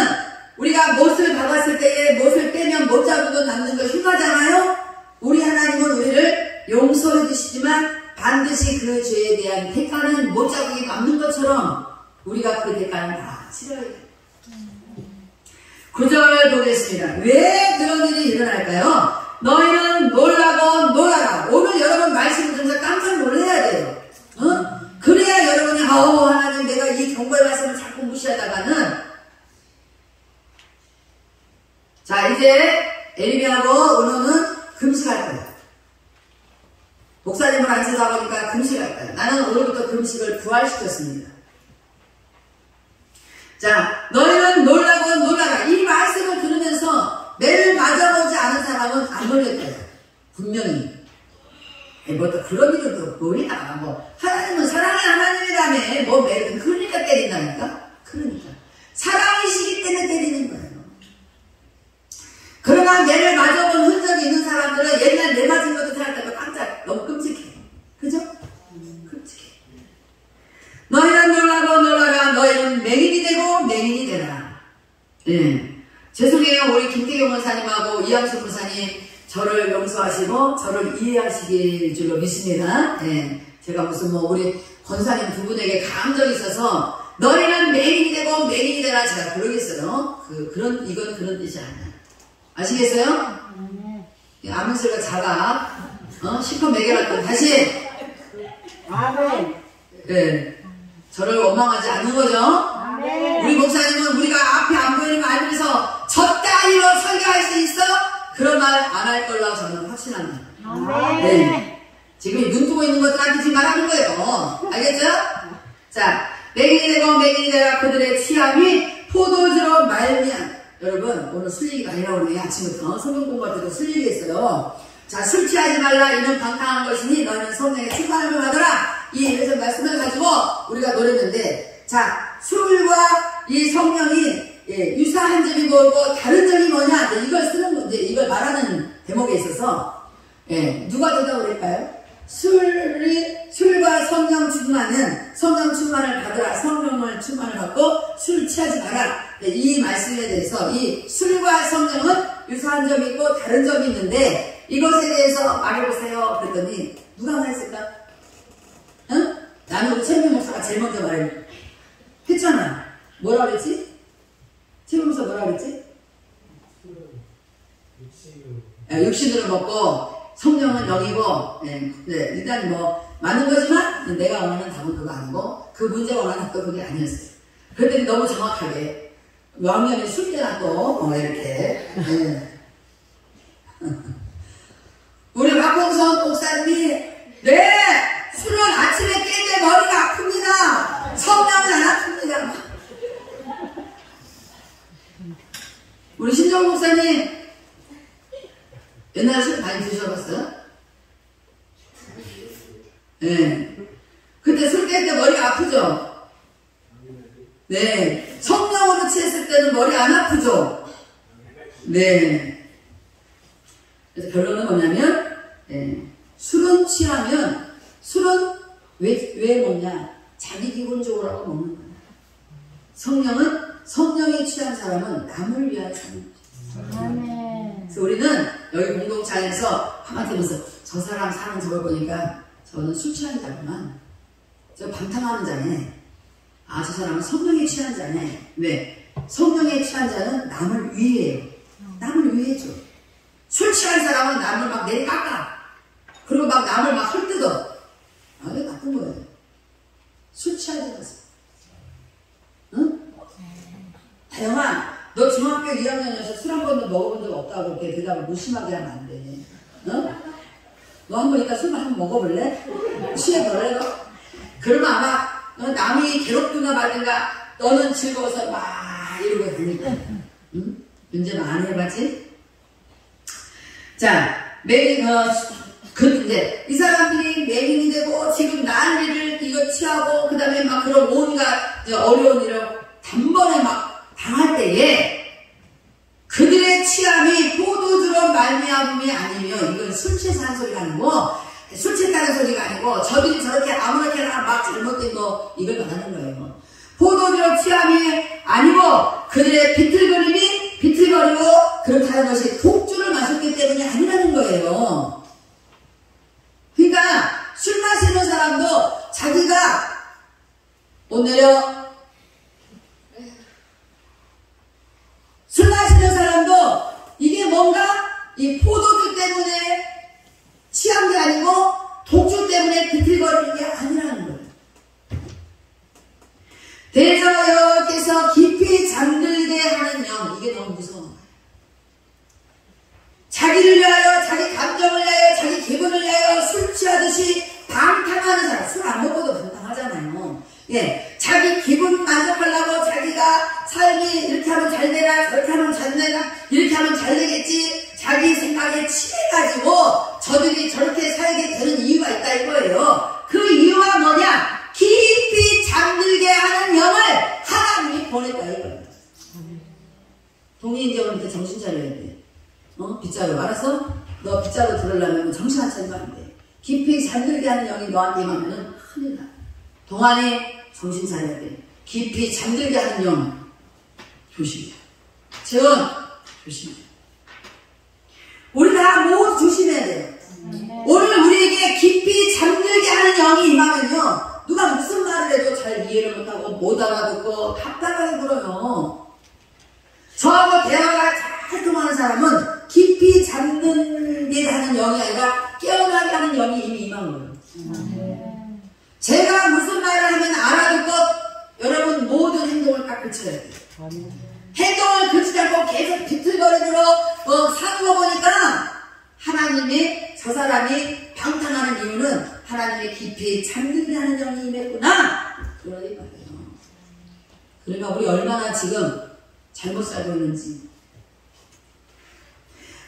우리가 못을 박았을 때에 못을 떼면 못 잡고 남는 걸 흉하잖아요. 우리 하나님은 우리를 용서해 주시지만 반드시 그 죄에 대한 대가는 못 잡고 남는 것처럼 우리가 그 대가는 다 치러야 돼요. 9절 보겠습니다. 왜 그런 일이 일어날까요? 너희는 놀라고 놀라라. 오늘 여러분 말씀을 들으면서 깜짝 놀라야 돼요. 그래야 여러분이 하나님 내가 이 경고의 말씀을 자꾸 무시하다가는 자 이제 에리미하고 은호는 금식할 거야. 목사님을 안 찾아다 보니까 금식할 거야. 나는 오늘부터 금식을 부활시켰습니다. 자 너희는 놀라고 놀라라. 이 말씀을 들으면서 매를 맞아보지 않은 사람은 안 놀랄 거야. 분명히. 뭐 또 그런 일은 또 뭐냐. 뭐 하나님은 사랑의 하나님이라며 뭐 매를 그러니까 때린다니까. 그러니까 사랑이시기 때문에 때리는 거예요. 그러나 매를 맞아본 흔적이 있는 사람들은 옛날 매 맞은 것도 생각하면 깜짝 너무 끔찍해. 그죠? 끔찍해. 너희는 놀라고 놀라라. 너희는 맹인이 되고 맹인이 되라. 예. 죄송해요. 우리 김태경 목사님하고 이양수 목사님 저를 용서하시고 저를 이해하시길 줄로 믿습니다. 예. 제가 무슨 우리 권사님 두 분에게 감정이 있어서 너희는 맹인이 되고 맹인이 되라 제가 그러겠어요. 이건 그런 뜻이 아니야. 아시겠어요? 아멘소리가 작아. 실컷 매겨놨더니 다시. 아멘. 네. 저를 원망하지 않는 거죠? 아멘. 우리 목사님은 우리가 앞에 안 보이는 거 알면서 저 따위로 설교할 수 있어? 그런 말 안 할 걸로 저는 확신합니다. 아멘. 네. 지금 눈 뜨고 있는 것들한테 지금 말하는 거예요. 알겠죠? 자, 맹인이 되고 맹인이 되라. 그들의 취함이 포도주로 말미암. 여러분 오늘 술 얘기가 많이 나오네. 아침부터 성경 공부할 때도 술 얘기했어요. 자, 술 취하지 말라. 이는 방탕한 것이니 너희는 성령의 충만함을 받으라. 이 그래서 말씀을 가지고 우리가 노렸는데 자, 술과 이 성령이 유사한 점이 뭐고 다른 점이 뭐냐 이걸 쓰는 건데 이걸 말하는 대목에 있어서 누가 대답을 할까요? 술과 성령 충만은 성령 충만을 받으라. 성령을 충만을 받고 술 취하지 마라. 이 말씀에 대해서 이 술과 성령은 유사한 점이 있고 다른 점이 있는데 이것에 대해서 말해보세요. 그랬더니 누가 말했을까? 응? 나는 우리 최민 목사가 제일 먼저 했잖아. 뭐라 그랬지? 최민 목사 뭐라 그랬지? 육신으로 먹고 성령은 영이고, 일단 맞는 거지만, 내가 원하는 답은 그거 아니고, 그 문제가 원하는 답도 그게 아니었어요. 그랬더니 너무 정확하게, 왕년에 술 때나 또, 이렇게, 우리 박봉선 목사님이, 술은 아침에 깰 때 머리가 아픕니다. 성령은 안 아픕니다. 우리 신정 목사님, 옛날에 술 많이 드셔봤어요? 네. 그때 술 깰 때 머리가 아프죠? 네. 성령으로 취했을 때는 머리 안 아프죠? 네. 그래서 결론은 뭐냐면, 술은 취하면, 술은 왜 먹냐? 자기 기본적으로 하고 먹는 거예요. 성령은 성령에 취한 사람은 남을 위한 삶. 그래서 우리는 여기 공동체 안에서 한마디 하면서 저 사람 사는 저걸 보니까 저는 술 취한 자구만. 저 방탕하는 자네. 아, 저 사람은 성령에 취한 자네. 왜? 성령에 취한 자는 남을 위해요. 남을 위해줘. 술 취한 사람은 남을 막 내리깎아. 그리고 막 남을 막 헐뜯어. 아, 이게 나쁜 거예요. 술 취하지 마세요. 응? 다영아, 너 중학교 2학년이어서 술 한 번도 먹어본 적 없다고 그렇게 대답을 무심하게 하면 안 돼. 응? 너 한 번 이따 술 한번 먹어볼래? 취해볼래 너? 그러면 아마 남이 괴롭든가 말든가 너는 즐거워서 막 이러고 다니까. 응? 문제는 안 해봤지? 자, 근데 이 사람들이 맹인이 되고 지금 난리를 이거 취하고 그 다음에 막 그런 온갖 어려운 일을 단번에 막 당할 때에 그들의 취함이 포도주로 말미암음이 아니면 이건 술 취해서 하는 소리가 아니고 술 취했다는 소리가 아니고 저들이 저렇게 아무렇게나 막 잘못된 거 이걸 말하는 거예요. 포도주로 취함이 아니고 그들의 비틀거리고 그렇다는 것이 독주를 마셨기 때문이 아니라는 거예요. 그러니까 술 마시는 사람도 자기가 오늘요 술 마시는 사람도 이게 뭔가 이 포도주 때문에 취한 게 아니고 독주 때문에 비틀거리는 게 아니라는 거예요. 대저 여호와께서 깊이 잠들게 하는 영, 이게 너무 무서운 거예요. 자기를 위하여, 자기 감정을 위하여, 자기 기분을 위하여 술 취하듯이 방탕하는 사람, 술 안 먹고도 방탕하잖아요. 예, 자기 기분 만족하려고 자기가 삶이 이렇게 하면 잘 되나, 저렇게 하면 잘 되나, 이렇게 하면 잘 되겠지, 자기 생각에 취해가지고 저들이 저렇게 살게 되는 이유가 있다 이거예요. 그 이유가 뭐냐? 깊이 잠들게 하는 영을 하나님이 보냈다 이거예요. 동의인정한테 정신 차려야 돼. 빗자루 알았어? 너 빗자루 들으려면 정신 안 차리면 안 돼. 깊이 잠들게 하는 영이 너한테 임하면 큰일 나. 동안에 정신 차려야 돼. 깊이 잠들게 하는 영 조심해. 재원 조심해. 우리 다 모두 조심해야 돼요. 오늘 우리에게 깊이 잠들게 하는 영이 임하면요 누가 무슨 말을 해도 잘 이해를 못하고 못 알아듣고 답답하게 굴어요. 저하고 대화가 잘 통하는 사람은 깊이 잠들게 하는 영이 아니라 깨어나게 하는 영이 이미 임한 거예요. 제가 무슨 말을 하면 알아듣고 여러분 모든 행동을 딱 그쳐야 돼요. 행동을 그치지 않고 계속 비틀거리므로 사는 거 보니까 하나님이 저 사람이 방탕하는 이유는 하나님이 깊이 잠들게 하는 영이 임했구나 그러니 말이에요. 그러니까 우리 얼마나 지금 잘못 살고 있는지.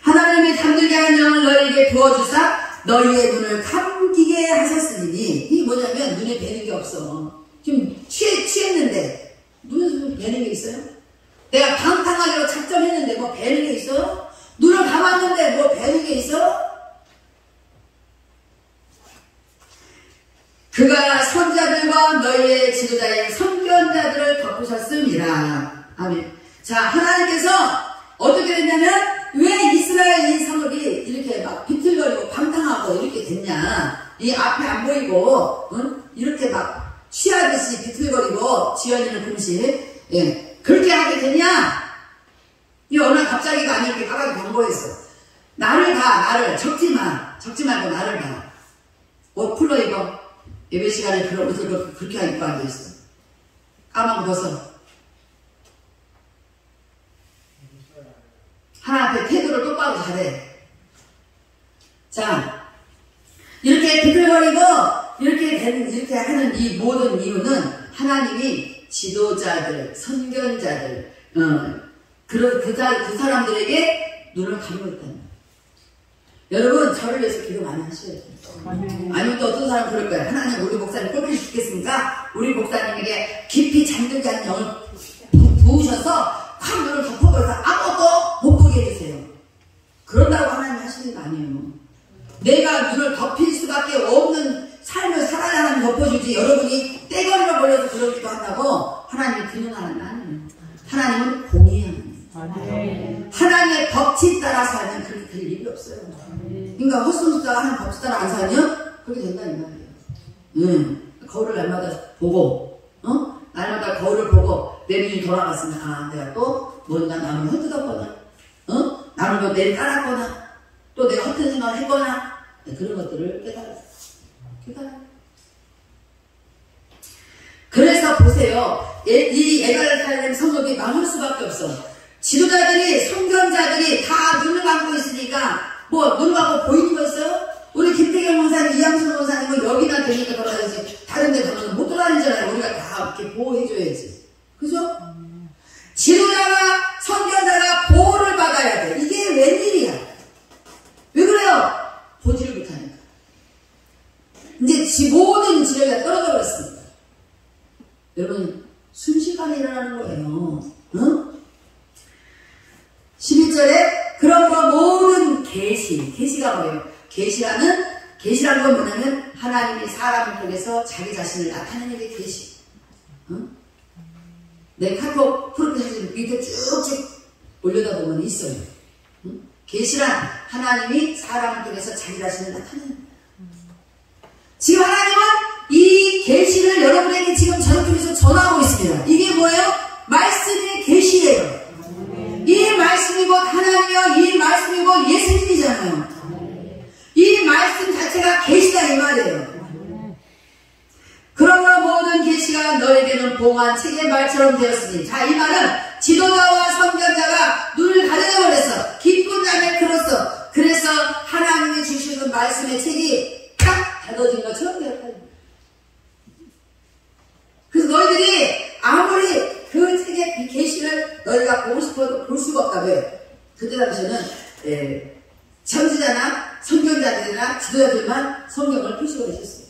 하나님이 잠들게 하는 영을 너희에게 부어주사 너희의 눈을 감기게 하셨으니 이게 뭐냐면 눈에 뵈는 게 없어. 지금 취했는데 눈에 뵈는 게 있어요? 내가 방탕하기로 작정했는데 뭐 뵈는 게 있어요? 눈을 감았는데 뭐 뵈는 게 있어요? 그가 선자들과 너희의 지도자의 선견자들을 덮으셨습니다. 아멘. 자, 하나님께서 어떻게 됐냐면 왜 이스라엘 이 성읍이 이렇게 막 비틀거리고 방탕하고 이렇게 됐냐. 이 앞에 안 보이고 이렇게 막 취하듯이 비틀거리고 지연이는 금식 그렇게 하게 되냐. 이 어느 날 갑자기가 아니 이렇게 까맣게 경고했어. 나를 적지 말고 나를 봐. 옷 풀러 입어. 예배 시간에 그런 옷을 그렇게 입고 앉아있어. 까만 거 벗어. 하나 앞에 태도를 똑바로 잘해. 자, 이렇게 비틀거리고 이렇게 하는 이 모든 이유는 하나님이 지도자들, 선견자들, 그 사람들에게 눈을 감고 있다는 거예요. 여러분, 저를 위해서 기도 많이 하셔야 돼요. 아니면 또 어떤 사람 그럴 거예요. 하나님, 우리 목사님 꼴보기 죽겠습니까? 우리 목사님에게 깊이 잠들게 하는 영을 부으셔서 확 눈을 덮어버려서 아무것도 못 보게 해주세요. 그런다고 하나님 하시는 거 아니에요. 내가 눈을 덮일 수밖에 없는 삶을 살아야 하나님 덮어주지. 여러분이 떼거리로 걸려서 그러기도 한다고 하나님이 그런 하나님 아니에요. 하나님은 공의해요. 하나님의 법칙 따라 살면 그렇게 될 일이 없어요. 그러니까 헛손수다가 하나님 법칙 따라 안 살면 그렇게 된다 이 말이에요. 거울을 날마다 보고 날마다 거울을 보고 내 눈이 돌아갔으면 내가 또 뭔가 남을 헛뜯었거나 남을 뭐 내일 깔았거나 또 내가 허튼 생각을 했거나 그런 것들을 깨달아. 그래서 보세요. 이 에갈레탈렘 성도들이 망할 수밖에 없어. 지도자들이, 선견자들이 다 눈을 감고 있으니까 뭐 눈을 감고 보이는 거 있어요? 우리 김태경 원사님, 이양순 원사님은 여기나 되니까 돌아다니지 다른 데 가면 못 돌아다니잖아요. 우리가 다 이렇게 보호해줘야지. 그죠? 지도자가, 선견자가 보호를 받아야 돼. 이게 웬일이야? 왜 그래요? 보지를 못하니까. 이제 모든 지뢰가 떨어져 버렸습니다. 여러분, 순식간에 일어나는 거예요. 11절에 그런 모든 계시가 뭐예요? 계시라는 건 뭐냐면 하나님이 사람을 통해서 자기 자신을 나타내는 게 계시. 내 카톡 프로필 사진 밑에 쭉쭉 올려다 보면 있어요. 계시란 하나님이 사람을 통해서 자기 자신을 나타내는 거예요. 지금 하나님은 이 계시를 여러분에게 지금 저를 통해서 전하고 있습니다. 이게 뭐예요? 말씀이 계시예요. 이 말씀이 곧 하나님이요, 이 말씀이 곧 예수님이잖아요. 이 말씀 자체가 계시다 이 말이에요. 그러므로 모든 계시가 너에게는 봉한 책의 말처럼 되었으니, 자, 이 말은 지도자와 선견자가 눈을 가려버렸어. 기쁜 자에 들었어. 그래서 하나님이 주시는 말씀의 책이 딱 닫아진 것처럼 되었다. 그래서 너희들이 아무리 그 책의 계시를 너희가 보고 싶어도 볼 수가 없다. 왜? 그때 당시에는 선지자나 선견자들이나 지도자들만 성경을 표시를 해줬어요.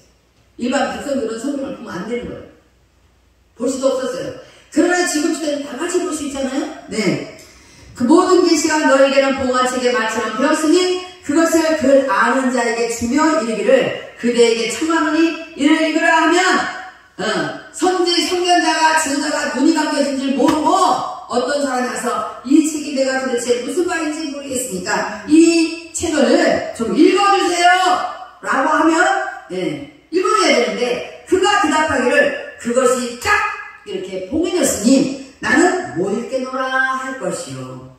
일반 백성들은 성경을 보면 안 되는 거예요. 볼 수도 없었어요. 그러나 지금 시대는 다 같이 볼 수 있잖아요. 네. 그 모든 계시가 너에게는 봉한 책의 말처럼 되었으니 그것을 그 아는 자에게 주며 이르기를 그대에게 청하노니 이를 읽으라 하면 선지, 선견자가, 지도자가 눈이 감겨진 줄 모르고 어떤 사람이 가서 이 책이 내가 도대체 무슨 말인지 모르겠으니까 이 책을 좀 읽어주세요 라고 하면 읽어줘야 되는데 그가 대답하기를 그것이 딱 이렇게 봉인했으니 나는 못 읽겠노라 할 것이요.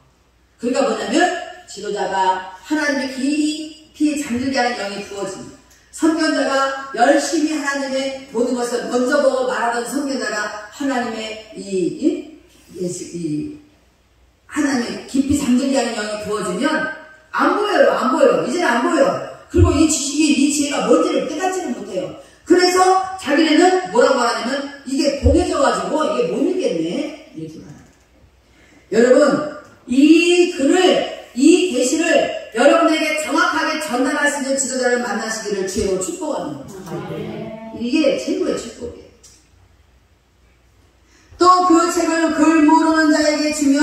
그러니까 뭐냐면 지도자가 하나님의 깊이 잠들게 하는 영이 부어집니다. 선견자가 열심히 하나님의 모든 것을 먼저 보고 말하던 선견자가 하나님의 하나님의 깊이 잠들게 하는 영이 부어지면 안 보여요. 이제는 안 보여요. 그리고 이 지식이, 이 지혜가 뭔지를 깨닫지는 못해요. 그래서 자기네는 뭐라고 말하냐면 이게 봉해져가지고 이게 못 읽겠네 이렇게 말해요. 여러분, 이 글을, 이 계시를 여러분에게 정확하게 전달할 수 있는 지도자를 만나시기를 주로 축복합니다. 이게 최고의 축복이에요. 또 그 책을 글 모르는 자에게 주며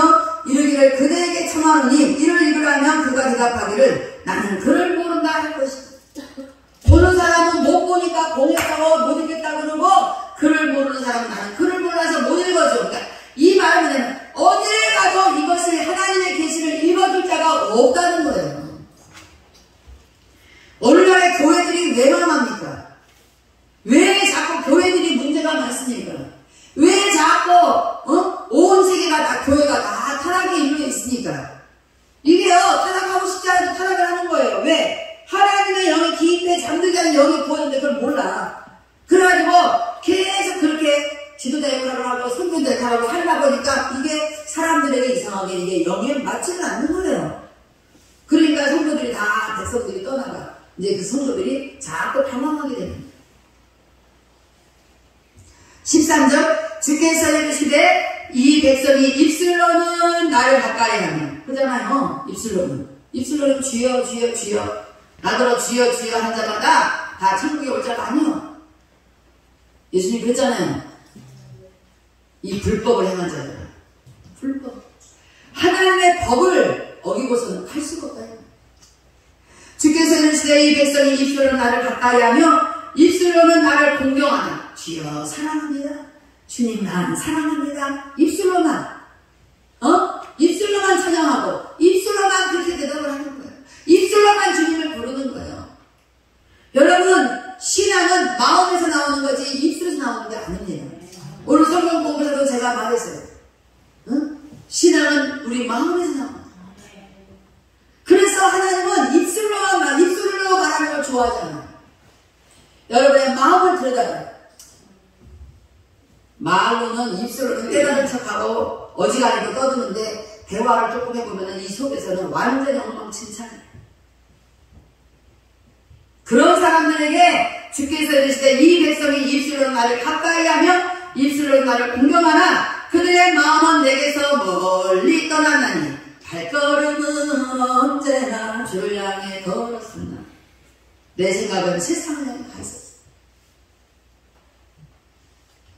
이르기를 그대에게 청하노니 이를 읽으라면 그가 대답하기를 나는 글을 모른다 할 것이다. 보는 사람은 못 보니까 봉했다고 못 읽겠다 그러고 글을 모르는 사람은 나는 글을 몰라서 못 읽어줘. 그러니까 이 말은 어디를 가도 이것을 하나님의 계시를 읽어줄 자가 없다는 거예요. 오늘날의 교회들이 왜 망합니까? 왜 자꾸 교회들이 문제가 많습니까? 왜 자꾸 온 세계가 다 교회가 다 타락에 이르러 있으니까 이게요 타락하고 싶지 않아도 타락을 하는 거예요. 왜? 하나님의 영이 깊이 잠들게 하는 영이 보이는데 그걸 몰라. 그래가지고 계속 그렇게 지도자 역할을 하고 선교자 역할을 하고 살다 보니까 이게 사람들에게 이상하게 이게 영에 맞지는 않는 거예요. 그러니까 성도들이 다 백성들이 떠나가. 이제 그 성도들이 자꾸 방황하게 되는 거예요. 13절 주께서 이르시되 이 백성이 입술로는 나를 가까이 하면 그러잖아요. 입술로는 주여 주여 주여 나더러 주여 주여 한 자마다 다 천국에 올 자가 아니요. 예수님 그랬잖아요. 이 불법을 행한 자들 불법 하나님의 법을 어기고서는 갈 수가 없다. 주께서 이르시되 이 백성이 입술로 나를 가까이 하며 입술로는 나를 공경하나 주여 사랑합니다. 주님 난 사랑합니다. 입술로만 입술로만 찬양하고 입술로만 그렇게 대답을 하는 거예요. 입술로만 주님을 부르는 거예요. 여러분 신앙은 마음에서 나오는 거지 입술에서 나오는 게 아닙니다. 오늘 성경 공부에서도 제가 말했어요. 신앙은 우리 마음에서 나오는 거예요. 그래서 하나님은 입술로 말하는 걸 좋아하지 않아요. 여러분의 마음을 들여다봐요. 말로는 입술로는 깨달은 척하고 어지간히도 떠드는데 대화를 조금 해보면 이 속에서는 완전히 엉망진창이에요. 그런 사람들에게 주께서 이르시되 이 백성이 입술로 나를 가까이하며 입술로 나를 공경하나 그들의 마음은 내게서 멀리 떠났나니 발걸음은 언제나 주를 향해 걸었으나 내 생각은 세상을 향해 가 있었어.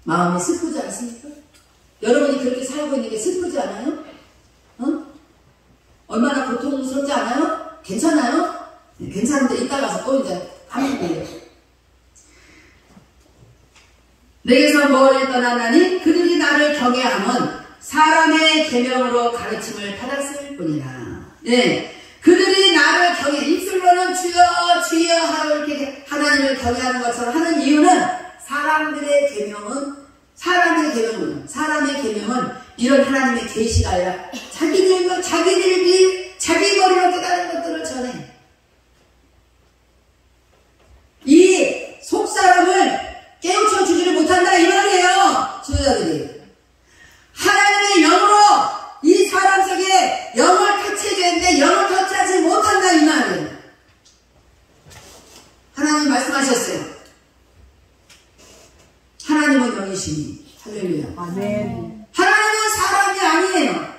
마음이 슬프지 않습니까? 여러분이 그렇게 살고 있는 게 슬프지 않아요? 얼마나 고통스럽지 않아요? 괜찮아요? 네, 괜찮은데 이따 가서 또 이제 하면 돼요. 내게서 멀리 떠나나니 그들이 나를 경외함은 사람의 계명으로 가르침을 받았을 뿐이라. 네, 그들이 나를 입술로는 주여 주여 하고 이렇게 하나님을 경외하는 것처럼 하는 이유는 사람의 계명은 이런 하나님의 계시가 아니라 자기들이 자기 머리로 깨달은 것들을 전해. 이 속사람을 깨우쳐 주지를 못한다 이 말이에요. 지도자들이 하나님의 영으로 이 사람 속에 영을 터치해줘야 되는데 영을 터치하지 못한다 이 말이에요. 하나님 말씀하셨어요. 하나님은 영이시니 할렐루야. 아멘. 하나님은 사람이 아니에요.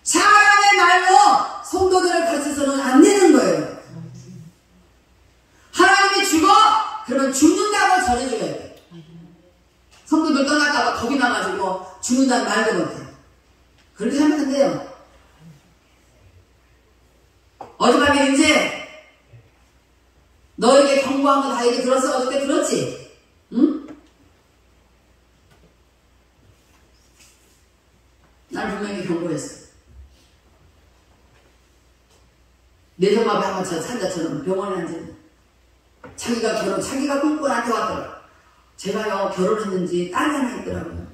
사람의 말로 성도들을 가르쳐서는 안 되는 거예요. 하나님이 죽어? 그러면 죽는다고 전해줘야 돼. 성도들 떠났다가 겁이 나가지고 죽는다는 말도 못해. 그렇게 하면 안 돼요. 어젯밤에 이제 너에게 경고한 거 다 얘기 들었어? 어저께 들었지? 응? 난 분명히 경고했어. 내정마비 한 번처럼 산자처럼 병원에 앉은 자기가 꿈꾸한테 왔더라. 제가요 결혼했는지 딸이 하나 있더라고요.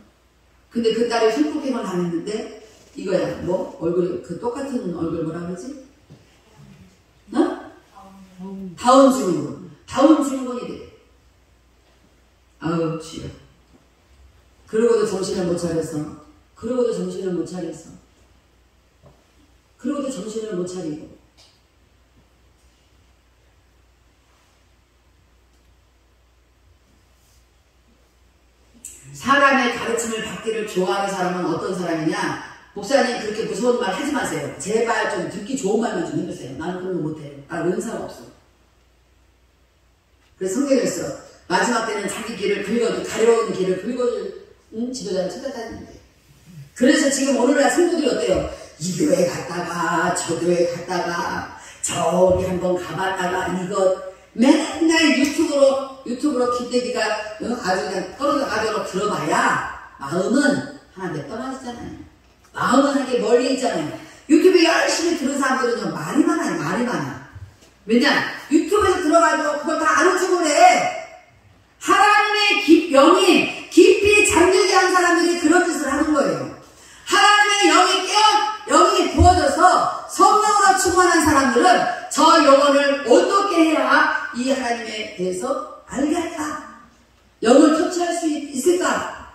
근데 그 딸이 성폭행을 당했는데 이거야 뭐 얼굴 그 똑같은 얼굴 뭐라 그러지? 다운 증후군이 돼. 아우 주여. 그러고도 정신을 못 차렸어. 그러고도 정신을 못 차리고 사람의 가르침을 받기를 좋아하는 사람은 어떤 사람이냐? 목사님 그렇게 무서운 말 하지 마세요. 제발 좀 듣기 좋은 말만 좀 해주세요. 나는 그런 거 못해요. 나 은사가 없어. 그래서 성경에 있어. 마지막 때는 자기 길을 가려운 길을 긁어줄 지도자를 찾아다니는데. 그래서 지금 오늘날 성도들이 어때요? 이 교회 갔다가 저 교회 갔다가 저기 한번 가봤다가 이거 맨날 유튜브로 기대기가 아주 그냥 떨어져가지고 들어봐야 마음은 하나님 떠나지잖아요. 마음은 하나님께 멀리 있잖아요. 유튜브 열심히 들은 사람들은요 말이 많아. 왜냐? 유튜브에서 들어가지고 그걸 다 아는 척을 해. 하나님의 영이 깊이 잠들게 한 사람들이 그런 짓을 하는 거예요. 하나님의 영이 부어져서 성령으로 충만한 사람들은 저 영혼을 어떻게 해야 이 하나님에 대해서 알게 할까? 영을 터치할 수 있을까?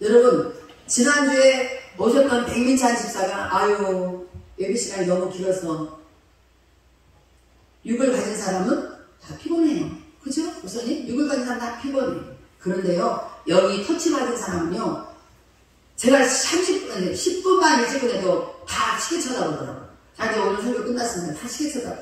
여러분 지난주에 오셨던 백민찬 집사가 아유 예배 시간이 너무 길어서 육을 가진 사람은 다 피곤해요. 그죠? 우선이 육을 가진 사람 다 피곤해요. 그런데요 여기 터치 받은 사람은요 제가 10분만 일찍 보내도 다 시계 쳐다보더라고요. 자 이제 오늘 설교 끝났습니다. 다 시계 쳐다봐.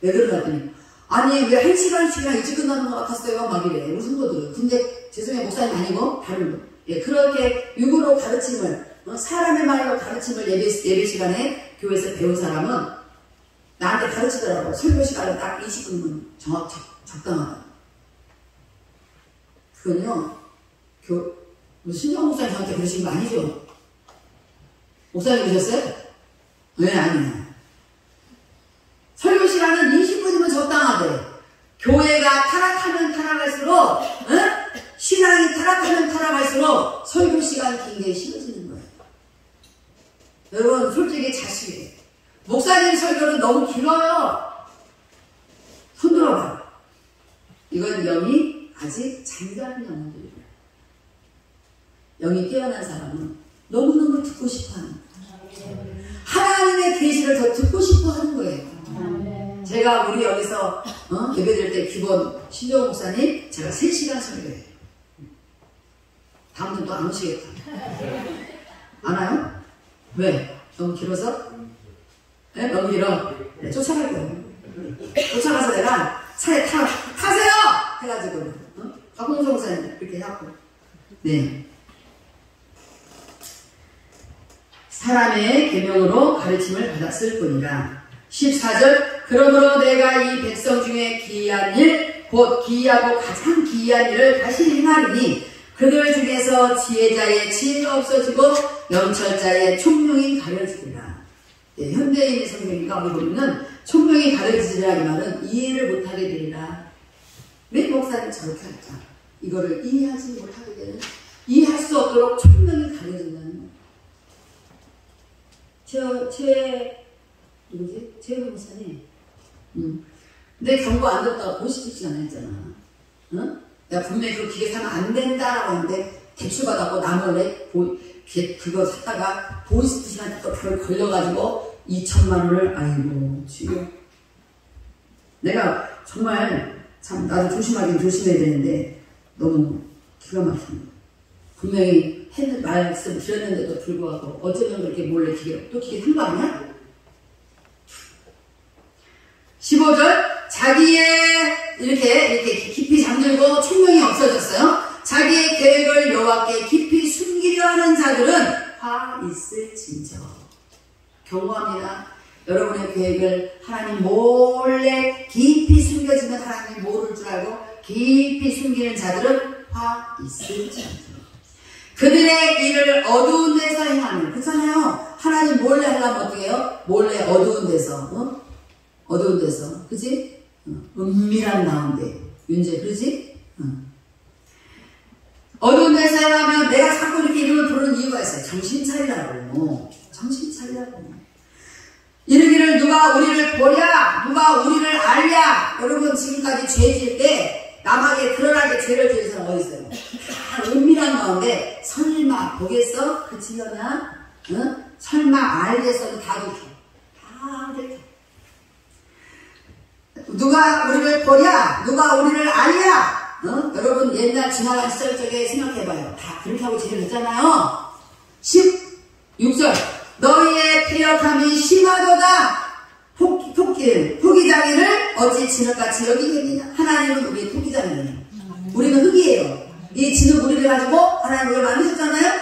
왜 그러더니 아니 왜 1시간씩이나 일찍 끝나는 것 같았어요? 막 이래 우리 성도들은. 근데 죄송해요 목사님 아니고 다른 분. 예, 그렇게 육으로 가르침을 사람의 말로 가르침을 예배 시간에 교회에서 배운 사람은 나한테 가르치더라고요. 설교 시간은 딱 20분이면 적당하다. 그건요, 신정 목사님 저한테 그러신 거 아니죠? 목사님 그러셨어요? 네, 아니에요. 설교 시간은 20분이면 적당하대. 교회가 타락하면 타락할수록, 신앙이 타락하면 타락할수록 설교 시간이 긴 게 싫어지는 거예요. 여러분, 솔직히 자식이에요. 목사님 설교는 너무 길어요. 손 들어봐. 이건 영이 아직 잠자는 영혼들이에요. 영이 깨어난 사람은 너무너무 듣고 싶어하는 거예요. 하나님의 계시를 더 듣고 싶어하는 거예요. 제가 우리 여기서 예배드릴 때 기본 신정 목사님 제가 3시간 설교해요. 다음 주도 안 오시겠다. 안 와요? 왜? 너무 길어서? 네? 너무 길어? 네, 쫓아갈 거예요. 쫓아가서 내가 차에 타세요! 해가지고 박홍성 목사님 이렇게 하고 네. 사람의 계명으로 가르침을 받았을 뿐이라. 14절 그러므로 내가 이 백성 중에 기이한 일 곧 기이하고 가장 기이한 일을 다시 행하리니 그들 중에서 지혜자의 지혜가 없어지고 명철자의 총명이 가려지리라. 네, 현대인의 성경이니까 우리 보면은 총명이 가려지리라 이 말은 이해를 못하게 되리라. 왜 목사님 저렇게 할까? 이거를 이해하지 못하게 되는, 이해할 수 없도록 총명이 가려진다는 거예요. 누구지? 최현 목사님. 근데 경고 안 듣다가 보이스피싱 안 했잖아. 응? 내가 분명히 그 기계 사면 안 된다라고 했는데 대출받았고 나 몰래 그거 샀다가 보이스피싱한테 또 그걸 걸려가지고 2천만 원을 아이고 지금 내가 정말 참 나도 조심하긴 조심해야 되는데 너무 기가 막힙니다. 분명히 말씀 드렸는데도 불구하고 어쩌면 그렇게 몰래 또 기계 산 거 아니야? 15절 자기의 이렇게 깊이 잠들고 총명이 없어졌어요. 자기의 계획을 여호와께 깊이 숨기려 하는 자들은 화 있을진저. 경고합니다. 여러분의 계획을 하나님 몰래 깊이 숨겨지면 하나님 모를 줄 알고 깊이 숨기는 자들은 화 있을진저. 그들의 일을 어두운 데서 행하는. 그렇잖아요. 하나님 몰래 하려면 어떻게 해요? 몰래 어두운 데서 어두운 데서, 그지? 은밀한 가운데. 윤재, 그러지? 어두운 데서 하면 내가 자꾸 이렇게 이름을 부르는 이유가 있어요. 정신 차리라고. 정신 차리라고. 이르기를 누가 우리를 보랴? 누가 우리를 알랴? 여러분, 지금까지 죄 지을 때 남에게 드러나게 죄를 지은 사람 어디 있어요? 다 은밀한 가운데 설마 보겠어? 그치려나? 설마 알겠어도 다 들켜. 다 들켜. 누가 우리를 보랴? 누가 우리를 알랴? 여러분 옛날 지나간 시절 쪽에 생각해봐요. 다 그렇게 하고 죄를 했잖아요. 16절 너희의 패역함이 심하도다. 토기장이를 어찌 진흙같이 여기겠느냐. 하나님은 우리의 토기장이에요. 우리는 흙이에요. 이 진흙 우리를 가지고 하나님을 만드셨잖아요.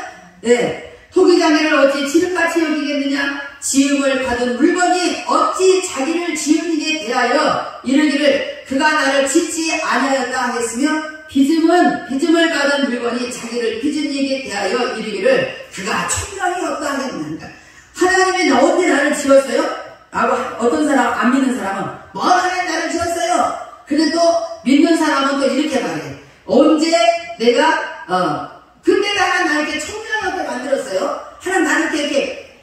네. 토기장이를 어찌 진흙같이 여기겠느냐. 지음을 받은 물건이 어찌 자기를 지은 일에 대하여 이르기를 그가 나를 짓지 아니하였다 하겠으며 빚음을 받은 물건이 자기를 빚은 일에 대하여 이르기를 그가 총명이 없다 하겠느냐. 하나님이 언제 나를 지었어요? 라고 어떤 사람, 안 믿는 사람은 뭐 하나님 나를 지었어요? 근데 또 믿는 사람은 또 이렇게 말해. 언제 내가 근데 나를 이렇게 총명이 없게 만들었어요? 하나님 나를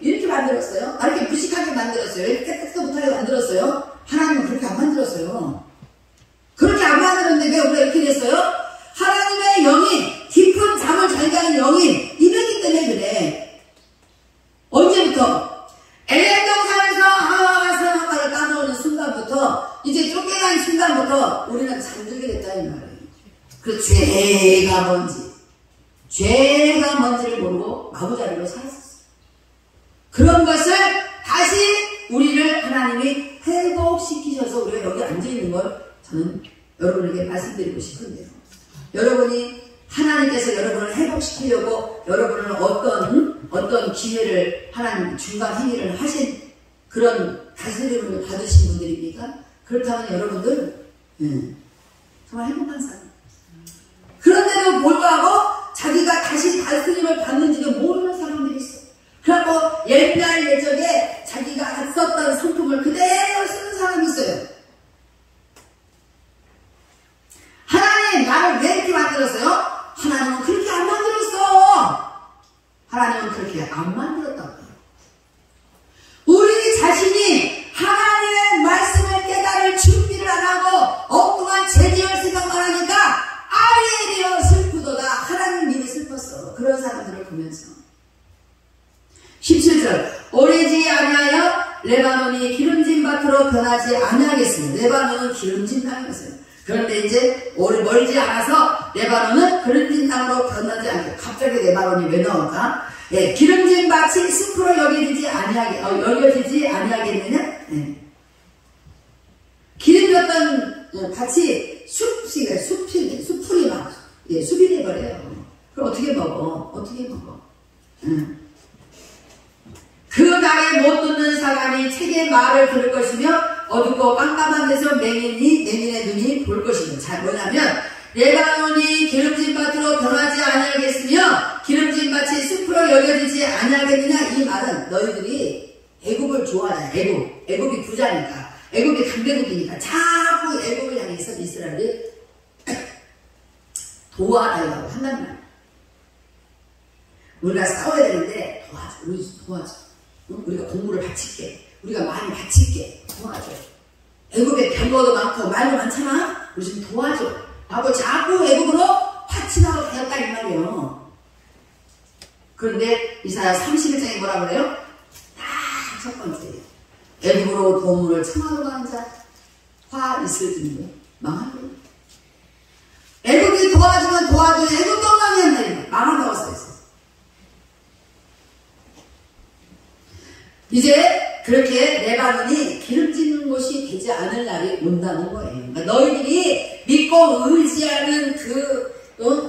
이렇게 만들었어요? 나 이렇게 무식하게 만들었어요? 이렇게 깨끗도 못하게 만들었어요? 하나님은 그렇게 안 만들었어요. 그렇게 안 만들었는데 왜 우리가 이렇게 됐어요? 하나님의 영이 깊은 잠을 잘 자는 영이 임했기 때문에 그래. 언제부터? 에덴 동산에서 하와가 선악과를 까먹는 순간부터 이제 쫓겨난 순간부터 우리는 잠들게 됐다 이 말이에요. 그 죄가 뭔지를 모르고 마구자리로 살았어요. 그런 것을 다시 우리를 하나님이 회복시키셔서 우리가 여기 앉아있는 걸 저는 여러분에게 말씀드리고 싶은데요. 여러분이 하나님께서 여러분을 회복시키려고 여러분을 어떤 기회를 하나님 중간 행위를 하신 그런 다스림을 받으신 분들입니까? 그렇다면 여러분들 정말 행복한 삶. 그런데도 불구하고 자기가 다시 다스림을 받는지도 모르는 사람들이 있어. 그래갖고 옛날 예적에 자기가 썼던 성품을 그대로 쓰는 사람이 있어요. 하나님 나를 왜 이렇게 만들었어요? 하나님은 그렇게 안 만들었어. 하나님은 그렇게 안 만들었다고. 우리 자신이 하나님의 말씀을 깨달을 준비를 안 하고 엉뚱한 제비를 생각만 하니까 아리엘이여 슬프도다. 하나님 님이 슬펐어. 그런 사람들을 보면서 17절 오래지 아니하여 레바논이 기름진 밭으로 변하지 아니하겠습니다. 레바논은 기름진 땅이었어요. 그런데 이제 오래 멀지 않아서 레바논은 기름진 땅으로 변하지 않게. 갑자기 레바논이 왜 나올까? 예, 기름진 밭이 숲으로 여겨지지 아니하겠느냐? 예. 기름졌던 밭이 숲풀이 막 숲이 돼버려요. 그럼 어떻게 먹어? 그 날에 못 듣는 사람이 책의 말을 들을 것이며 어둡고 깜깜한 데서 맹인의 눈이 볼 것이며. 자, 뭐냐면 레바논이 기름진 밭으로 변하지 아니하겠으며 기름진 밭이 숲으로 여겨지지 아니하겠느냐. 이 말은 너희들이 애굽을 좋아하잖아. 애굽이 부자니까, 애굽이 강대국이니까 자꾸 애굽을 향해서 이스라엘이 도와달라고 한단 말이야. 우리가 싸워야 되는데 도와줘. 우리가 공부를 바칠게, 우리가 많이 바칠게, 도와줘. 애굽에 병거도 많고 말도 많잖아. 우리 좀 도와줘 하고 자꾸 애굽으로 파친하고 되었다 이 말이에요. 그런데 이사야 31장에 뭐라 그래요? 딱 첫 번째, 애굽으로 도움을 청하러 가는 자 화 있을 텐데 망하고. 애굽이 도와주면 애굽도 망했네. 망한다고 써있어. 이제 그렇게 레바논이 기름지는 곳이 되지 않을 날이 온다는 거예요. 그러니까 너희들이 믿고 의지하는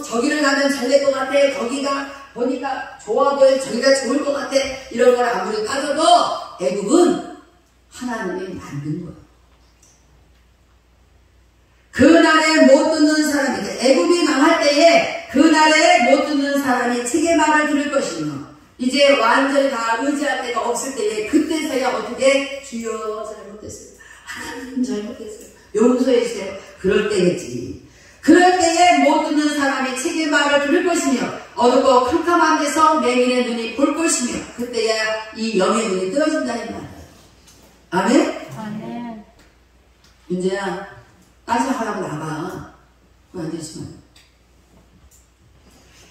저기를 가면 잘 될 것 같아, 거기가 보니까 좋아 보여, 저기가 좋을 것 같아, 이런 걸 아무리 따져도 애굽은 하나님이 만든 거예요. 그날에 못 듣는 사람이, 애굽이 망할 때에 그날에 못 듣는 사람이 책의 말을 들을 것이며 이제 완전히 다 의지할 데가 없을 때에 그때서야 어떻게 주여 잘못했어요, 하나님 잘못했어요, 용서해 주세요. 그럴 때겠지. 그럴 때에 못 듣는 사람이 책의 말을 들을 것이며 어둡고 캄캄한 데서 맹인의 눈이 볼 것이며 그때야 이 영의 눈이 뜨어진다는 말이에요. 아멘? 아멘. 윤재야, 따져하라고 나가. 그거 안 되지만.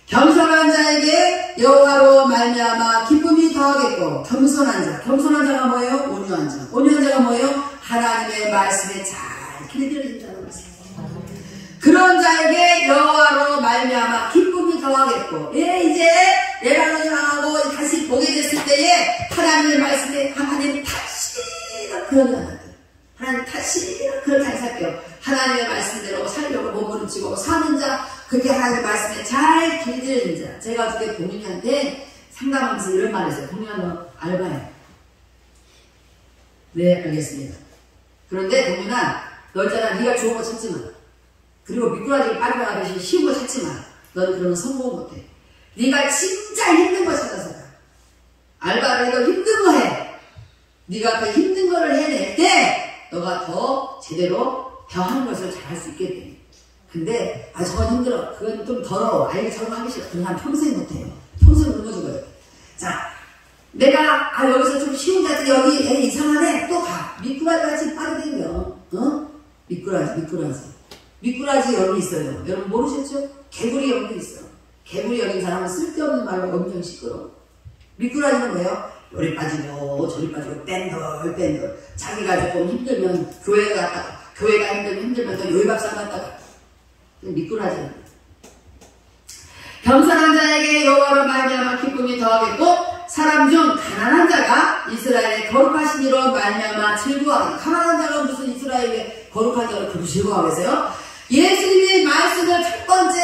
겸손한 자에게 여호와로 말미암아 기쁨이 더하겠고. 겸손한 자가 뭐예요? 온유한 자가 뭐예요? 하나님의 말씀에 잘 길들여진 자라고 말씀해요. 그런 자에게 여호와로 말미암아 기쁨이 더하겠고. 이제 레바논이 망하고 다시 보게 됐을 때에 하나님의 말씀에 하나님 다시 그런 자들, 하나님 다시 그렇게 안 살게요. 하나님의 말씀대로 살려고 몸부림치고 사는 자, 그렇게 하나님의 말씀에 잘 길들여진 자. 제가 어떻게 동민이한테 상담하면서 이런 말 했어요. 동민아, 너 알바해. 네, 알겠습니다. 그런데 동민아, 너 있잖아, 네가 좋은 거 찾지 마. 그리고 미꾸라지를 빨아가듯이 쉬운 거 찾지 마. 너는 그러면 성공 못해. 네가 진짜 힘든 거 찾아서 가. 알바를 해도 힘든 거 해. 네가 그 힘든 거를 해낼 때 너가 더 제대로 더한 것을 잘할 수 있게 돼. 근데 저건 힘들어, 그건 좀 더러워, 저건 하기 싫어, 그건 난 평생 못해요. 평생 굶어 죽어요. 자, 내가 여기서 좀 쉬운 자들 여기 이상하네, 또 가. 미꾸라지 같이 빠져다녀. 미꾸라지 여기 있어요. 여러분 모르셨죠? 개구리 여기 있어. 개구리 여기 사람은 쓸데없는 말로 엄청 시끄러워. 미꾸라지는 뭐예요? 요리 빠지고 저리 빠지고 뺀돌. 자기가 조금 힘들면 교회가 힘들면 또 요리박사 갔다가. 미꾸라지. 겸손한 자에게 여호와로 말미암아 기쁨이 더하겠고 사람 중 가난한 자가 이스라엘의 거룩하신 이로 말미암아 즐거워하겠고. 가난한 자가 무슨 이스라엘의 거룩한 자로 그렇게 즐거워하겠어요? 예수님이 말씀을 첫 번째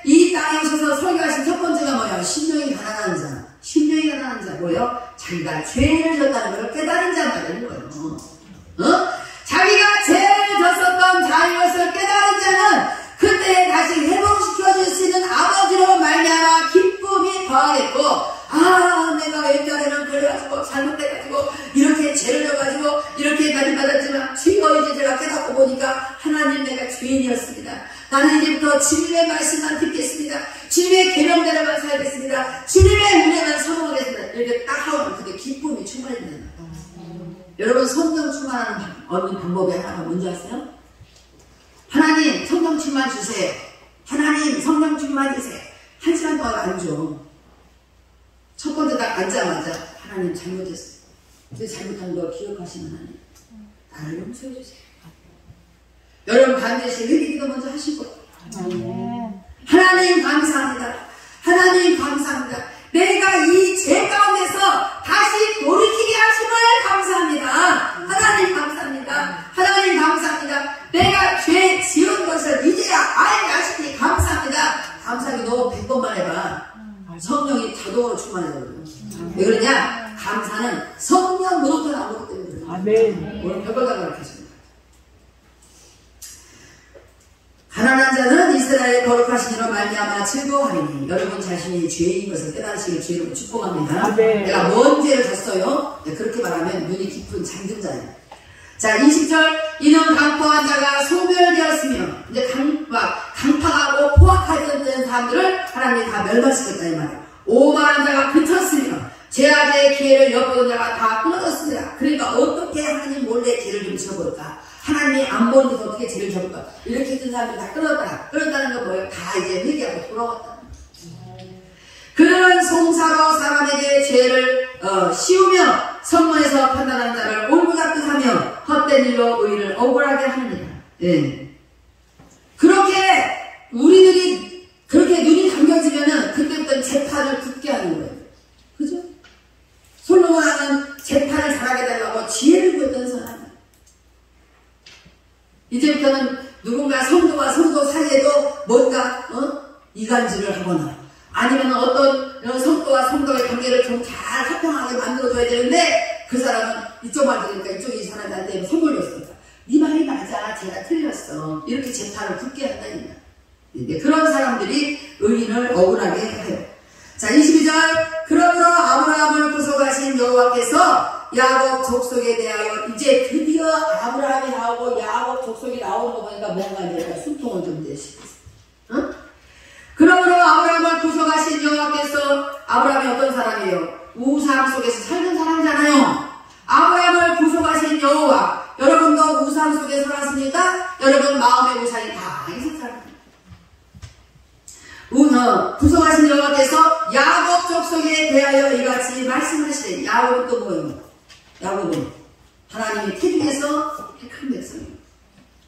이 땅에 오셔서 설교하신 첫 번째가 뭐예요? 심령이 가난한 자. 심령이 가난한 자 뭐예요? 자기가 죄를 졌다는 걸 깨달은 자 말하는 거예요. 자기가 죄를 졌었던 자인 것을 깨달은 자는 그때 다시 회복시켜줄 당황했고, 내가 옛날에는 그래가지고 잘못돼가지고 이렇게 죄를 져가지고 이렇게 받았지만 주여 이제 제가 깨닫고 보니까 하나님 내가 죄인이었습니다. 나는 이제부터 주님의 말씀만 듣겠습니다. 주님의 계명대로만 살겠습니다. 주님의 은혜만 선호하겠습니다. 이렇게 딱 하면 그때 기쁨이 충만해진다. 여러분 성령 충만하는 얻는 방법이 하나가 뭔지 아세요? 하나님 성령 충만 주세요. 하나님 성령 충만 주세요. 1시간 동안 앉아. 첫 번째 딱 앉자마자 하나님 잘못했어요. 내 잘못한 거 기억하시는 하나님 나를 용서해 주세요. 여러분 반드시 회개기도 먼저 하실 거예요. 하나님 감사합니다. 하나님 감사합니다. 내가 이 죄 가운데서 다시 돌이키게 하심을 감사합니다. 하나님 감사합니다. 하나님 감사합니다. 내가 죄 지은 것을 이제야 알게 하시니 감사합니다. 감사하게 너 100번만 해봐. 성령이 자동으로 충만해져요. 왜 그러냐? 감사는 성령 무너져 나오기 때문에 그래요. 아멘. 오늘 별걸 다 가르치십니다. 가난한 자는 이스라엘의 거룩하신 이로 말미암아 즐거워하리니 여러분 자신이 죄인 것을 깨달으시길 주의로 축복합니다. 아멘. 내가 뭔 죄를 졌어요? 그렇게 말하면 눈이 깊은 잠든 자예요. 자 20절 이는 강포한 자가 소멸되었으며 이제 강팍하고 포악하던 사람들을 하나님이 다 멸망시켰다 이 말이에요. 오만한 자가 그쳤으며 죄악의 기회를 엿보던 자가 다 끊어졌습니다. 그러니까 어떻게 하나님 몰래 죄를 좀 지어볼까? 하나님이 안 보는 데서 어떻게 죄를 져볼까? 이렇게 했던 사람들이 다 끊었다는 건 뭐예요? 다 이제 회개하고 돌아왔다. 그들은 송사로 사람에게 죄를 씌우며 성문에서 판단한 자를 올무잡듯 하며 헛된 일로 의를 억울하게 하느니라. 예. 그렇게 우리들이 그렇게 눈이 감겨지면은 그때부터 재판을 굳게 하는 거예요. 그죠? 솔로몬 왕은 재판을 잘하게 달라고 지혜를 구했던 사람이에요. 이제부터는 누군가 성도와 성도 사이에도 뭔가 이간질을 하거나 아니면 어떤 성도와 성도의 관계를 좀 잘 화평하게 만들어줘야 되는데 그 사람은 이쪽 말 들으니까 이쪽이 이 사람한테 선물 줬으니까 네 말이 맞아 제가 틀렸어 이렇게 재판을 굳게 한다니까. 그런 사람들이 의인을 억울하게 해요. 자 22절 그러므로 아브라함을 구속하신 여호와께서 야곱 족속에 대하여 이제 드디어 아브라함이 나오고 야곱 족속이 나오는 거 보니까 뭔가 이제 숨통을 좀 내시겠어요. 응? 그러므로 아브라함을 구속하신 여호와께서 아브라함이 어떤 사람이에요? 우상 속에서 살던 사람이잖아요. 아브라함을 구속하신 여호와 여러분도 우상 속에 살았습니까? 여러분 마음의 우상이 다 있을 사람입니다. 구속하신 여호와께서 야곱 족속에 대하여 이같이 말씀하시되 야곱은 또 뭐예요? 야곱은 하나님이 태중에서 택한 백성이에요.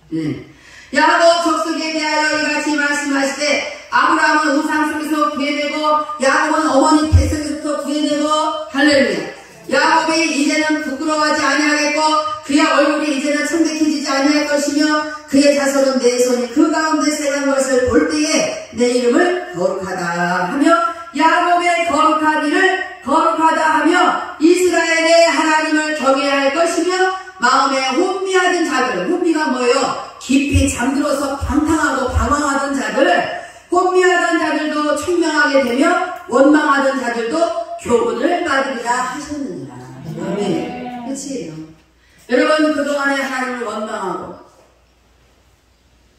네. 야곱 족속에 대하여 이같이 말씀하시되 아브라함은 우상 속에서 구해내고 야곱은 어머니 뱃속에서부터 구해내고 할렐루야. 야곱이 이제는 부끄러워하지 아니하겠고 그의 얼굴이 이제는 청백해지지 아니할 것이며 그의 자손은 내 손이 그 가운데 새간 것을 볼 때에 내 이름을 거룩하다 하며 야곱의 거룩한 이를 거룩하다 하며 이스라엘의 하나님을 경외할 것이며 마음에 혼미하던 자들 혼미가 뭐예요? 깊이 잠들어서 방탕하고 방황하던 자들 혼미하던 자들도 총명하게 되며 원망하던 자들도 교훈을 받으리라 하셨느니라. 아멘. 끝이에요. 여러분 그동안에 하나님을 원망하고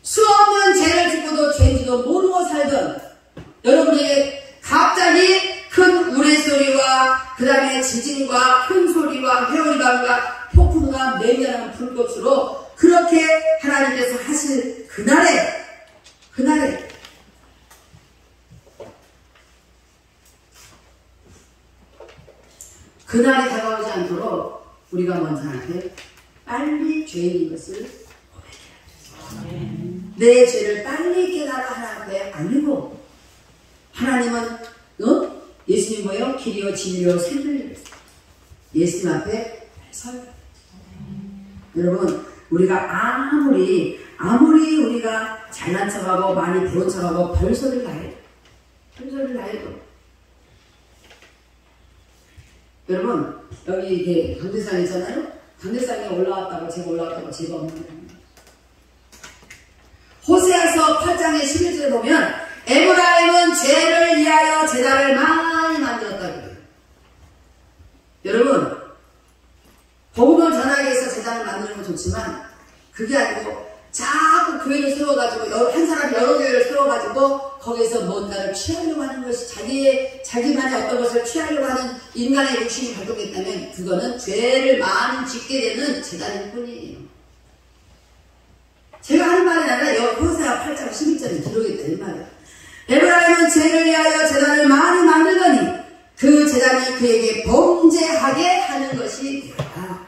수없는 죄를 짓고도 죄인지도 모르고 살던 여러분에게 갑자기 큰 우레소리와 그 다음에 지진과 큰 소리와 회오리방과 폭풍과 맹렬한 불꽃으로 그렇게 하나님께서 하실 그날에 그날이 다가오지 않도록 우리가 먼저 하나님께 빨리 죄인인 것을 고백해야 돼요. 내 죄를 빨리 깨달아 하나님께 알리고 하나님은 예수님 뭐예요? 길이요 진리요 생명이요. 예수님 앞에 서요. 여러분 우리가 아무리 우리가 잘난 척하고 많이 배운 척하고 별소리를 다 해도 여러분 여기 이게 강대상 있잖아요. 강대상에 올라왔다고 제가 없는 호세아서 8장의 11절에 보면 에브라임은 죄를 위하여 제단을 많이 복음을 전하기 위해서 재단을 만드는 건 좋지만 그게 아니고 자꾸 교회를 세워가지고 한 사람이 여러 교회를 세워가지고 거기서 뭔가를 취하려고 하는 것이 자기만의 어떤 것을 취하려고 하는 인간의 욕심이 발동했다면 그거는 죄를 많이 짓게 되는 재단일 뿐이에요. 제가 하는 말이 아니라 호세아 8장 11절에 기록이 있다 이 말이에요. 에브라임은 죄를 위하여 재단을 많이 만들더니 그 재단이 그에게 범죄하게 하는 것이 되었다.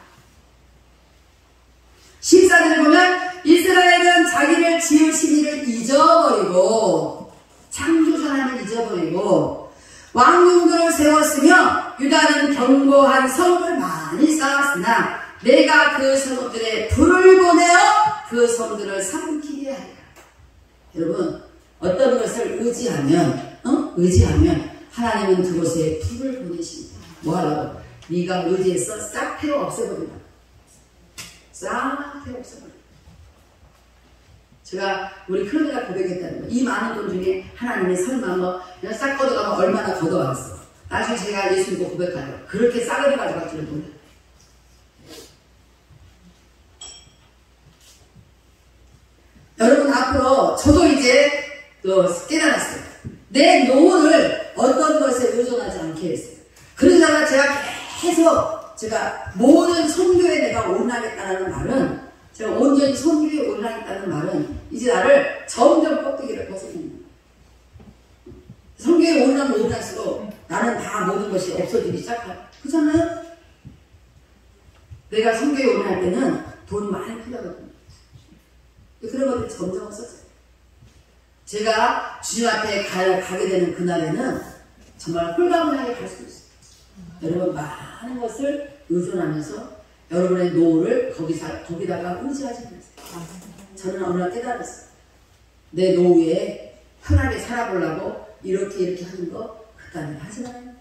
14절을 보면 이스라엘은 자기를 지으신 이를 잊어버리고 창조주 하나님을 잊어버리고 왕궁들을 세웠으며 유다는 견고한 성을 많이 쌓았으나 내가 그 성읍들에 불을 보내어 그 성들을 삼키게 하리라. 여러분 어떤 것을 의지하면 하나님은 그곳에 불을 보내십니다. 뭐 하려고? 네가 의지해서 싹 태워 없애버린다. 싹 태워 없애버린다. 제가 우리 큰언니가 고백했다는 거예요. 이 많은 돈 중에 하나님이 설마 그냥 싹 걷어가면 얼마나 걷어가겠어. 나중에 제가 예수 믿고 고백하죠. 그렇게 싸그리 가져갈 줄은 몰라요. 여러분 앞으로 저도 이제 깨달았어요. 내 노후를 어떤 것에 의존하지 않게 했어요. 그러다가 제가 모든 선교에 내가 올라가겠다는 말은 제가 온전히 선교에 올라가겠다는 말은 이제 나를 점점 껍데기를 벗어내는 거예요. 선교에 올라가면 올라갈수록 나는 다 모든 것이 없어지기 시작해요. 그렇잖아요? 내가 선교에 올라갈 때는 돈 많이 필요하거든요. 그런 것들이 점점 없어져요. 제가 주님 앞에 가게 되는 그날에는 정말 홀가분하게 갈 수 있어요. 여러분 많은 것을 의존하면서 여러분의 노후를 거기다가 의지하지 마세요. 저는 어느 날 깨달았어요. 내 노후에 편하게 살아보려고 이렇게 하는 거 그딴 일 하지 마요.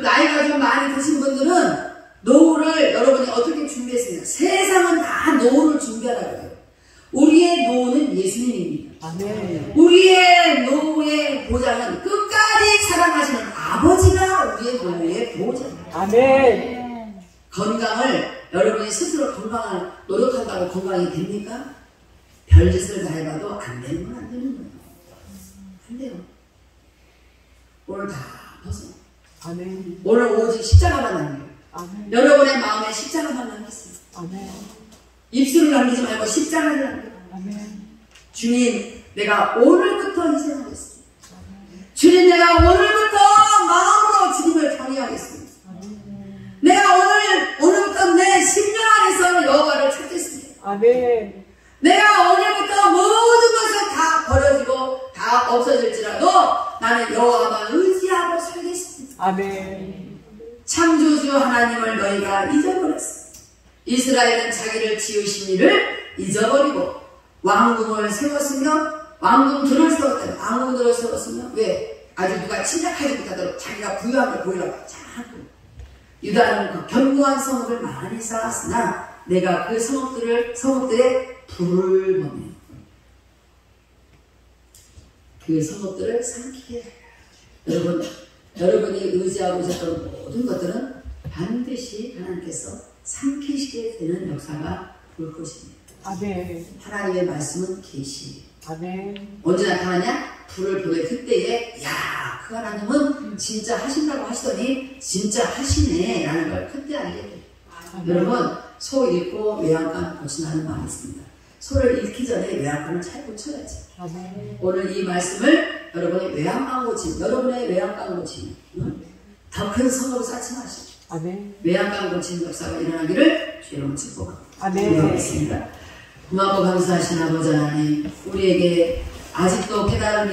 나이가 좀 많이 드신 분들은 노후를 여러분이 어떻게 준비했습니까? 세상은 다 노후를 준비하라고 해요. 우리의 노후는 예수님입니다. 아멘. 우리의 노후의 보장은 끝까지 사랑하시는 아버지가 우리의 노후의 보장입니다. 아멘. 건강을 여러분이 스스로 건강을 노력한다고 건강이 됩니까? 별짓을 다 해봐도 안 되는 건 안 되는 거예요. 안 돼요. 오늘 다 벗어. 아멘. 오늘 오직 십자가만 남겨요. 아멘. 여러분의 마음에 십자가만 남겼어요. 아멘. 입술을 남기지 말고 십자가를 남겨요. 아멘. 주님, 내가 오늘부터 희생하겠습니다. 주님, 내가 오늘부터 마음으로 주님을 경외하겠습니다. 내가 오늘부터 내 심령 안에서 여호와를 찾겠습니다. 아멘. 내가 오늘부터 모든 것을 다 버려지고 다 없어질지라도 나는 여호와만 의지하고 살겠습니다. 아멘. 창조주 하나님을 너희가 잊어버렸어. 이스라엘은 자기를 지으신 이를 잊어버리고 왕궁을 세웠으며 왕궁들을 세웠다. 왕궁들을 세웠으며 왜? 아주 누가 침략하지 못하도록 자기가 부유함을 보이라고 자꾸. 유다는 그 견고한 성읍을 많이 쌓았으나 내가 그 성읍들에 불을 보내 그 성읍들을 삼키게 하라. 여러분이 의지하고 있었던 모든 것들은 반드시 하나님께서 삼키시게 되는 역사가 올 것입니다. 아멘. 하나님의 말씀은 계시. 아멘. 언제 나타나냐? 불을 보내 그때에 야, 그 하나님은 진짜 하신다고 하시더니 진짜 하시네 라는 걸 그때 알게 돼요. 여러분 소 잃고 외양간 고치라는 말이 있습니다. 소를 잃기 전에 외양간을 잘 고쳐야지. 아멘. 오늘 이 말씀을 여러분의 외양간 고침, 여러분의 외양간 고침, 더 큰 성으로 쌓지 마시고 아멘. 외양간 고침 역사가 일어나기를 주님을 축복합니다. 아멘. 기도하겠습니다. 고맙고 감사하신 아버지 하나님, 우리에게 아직도 깨달음이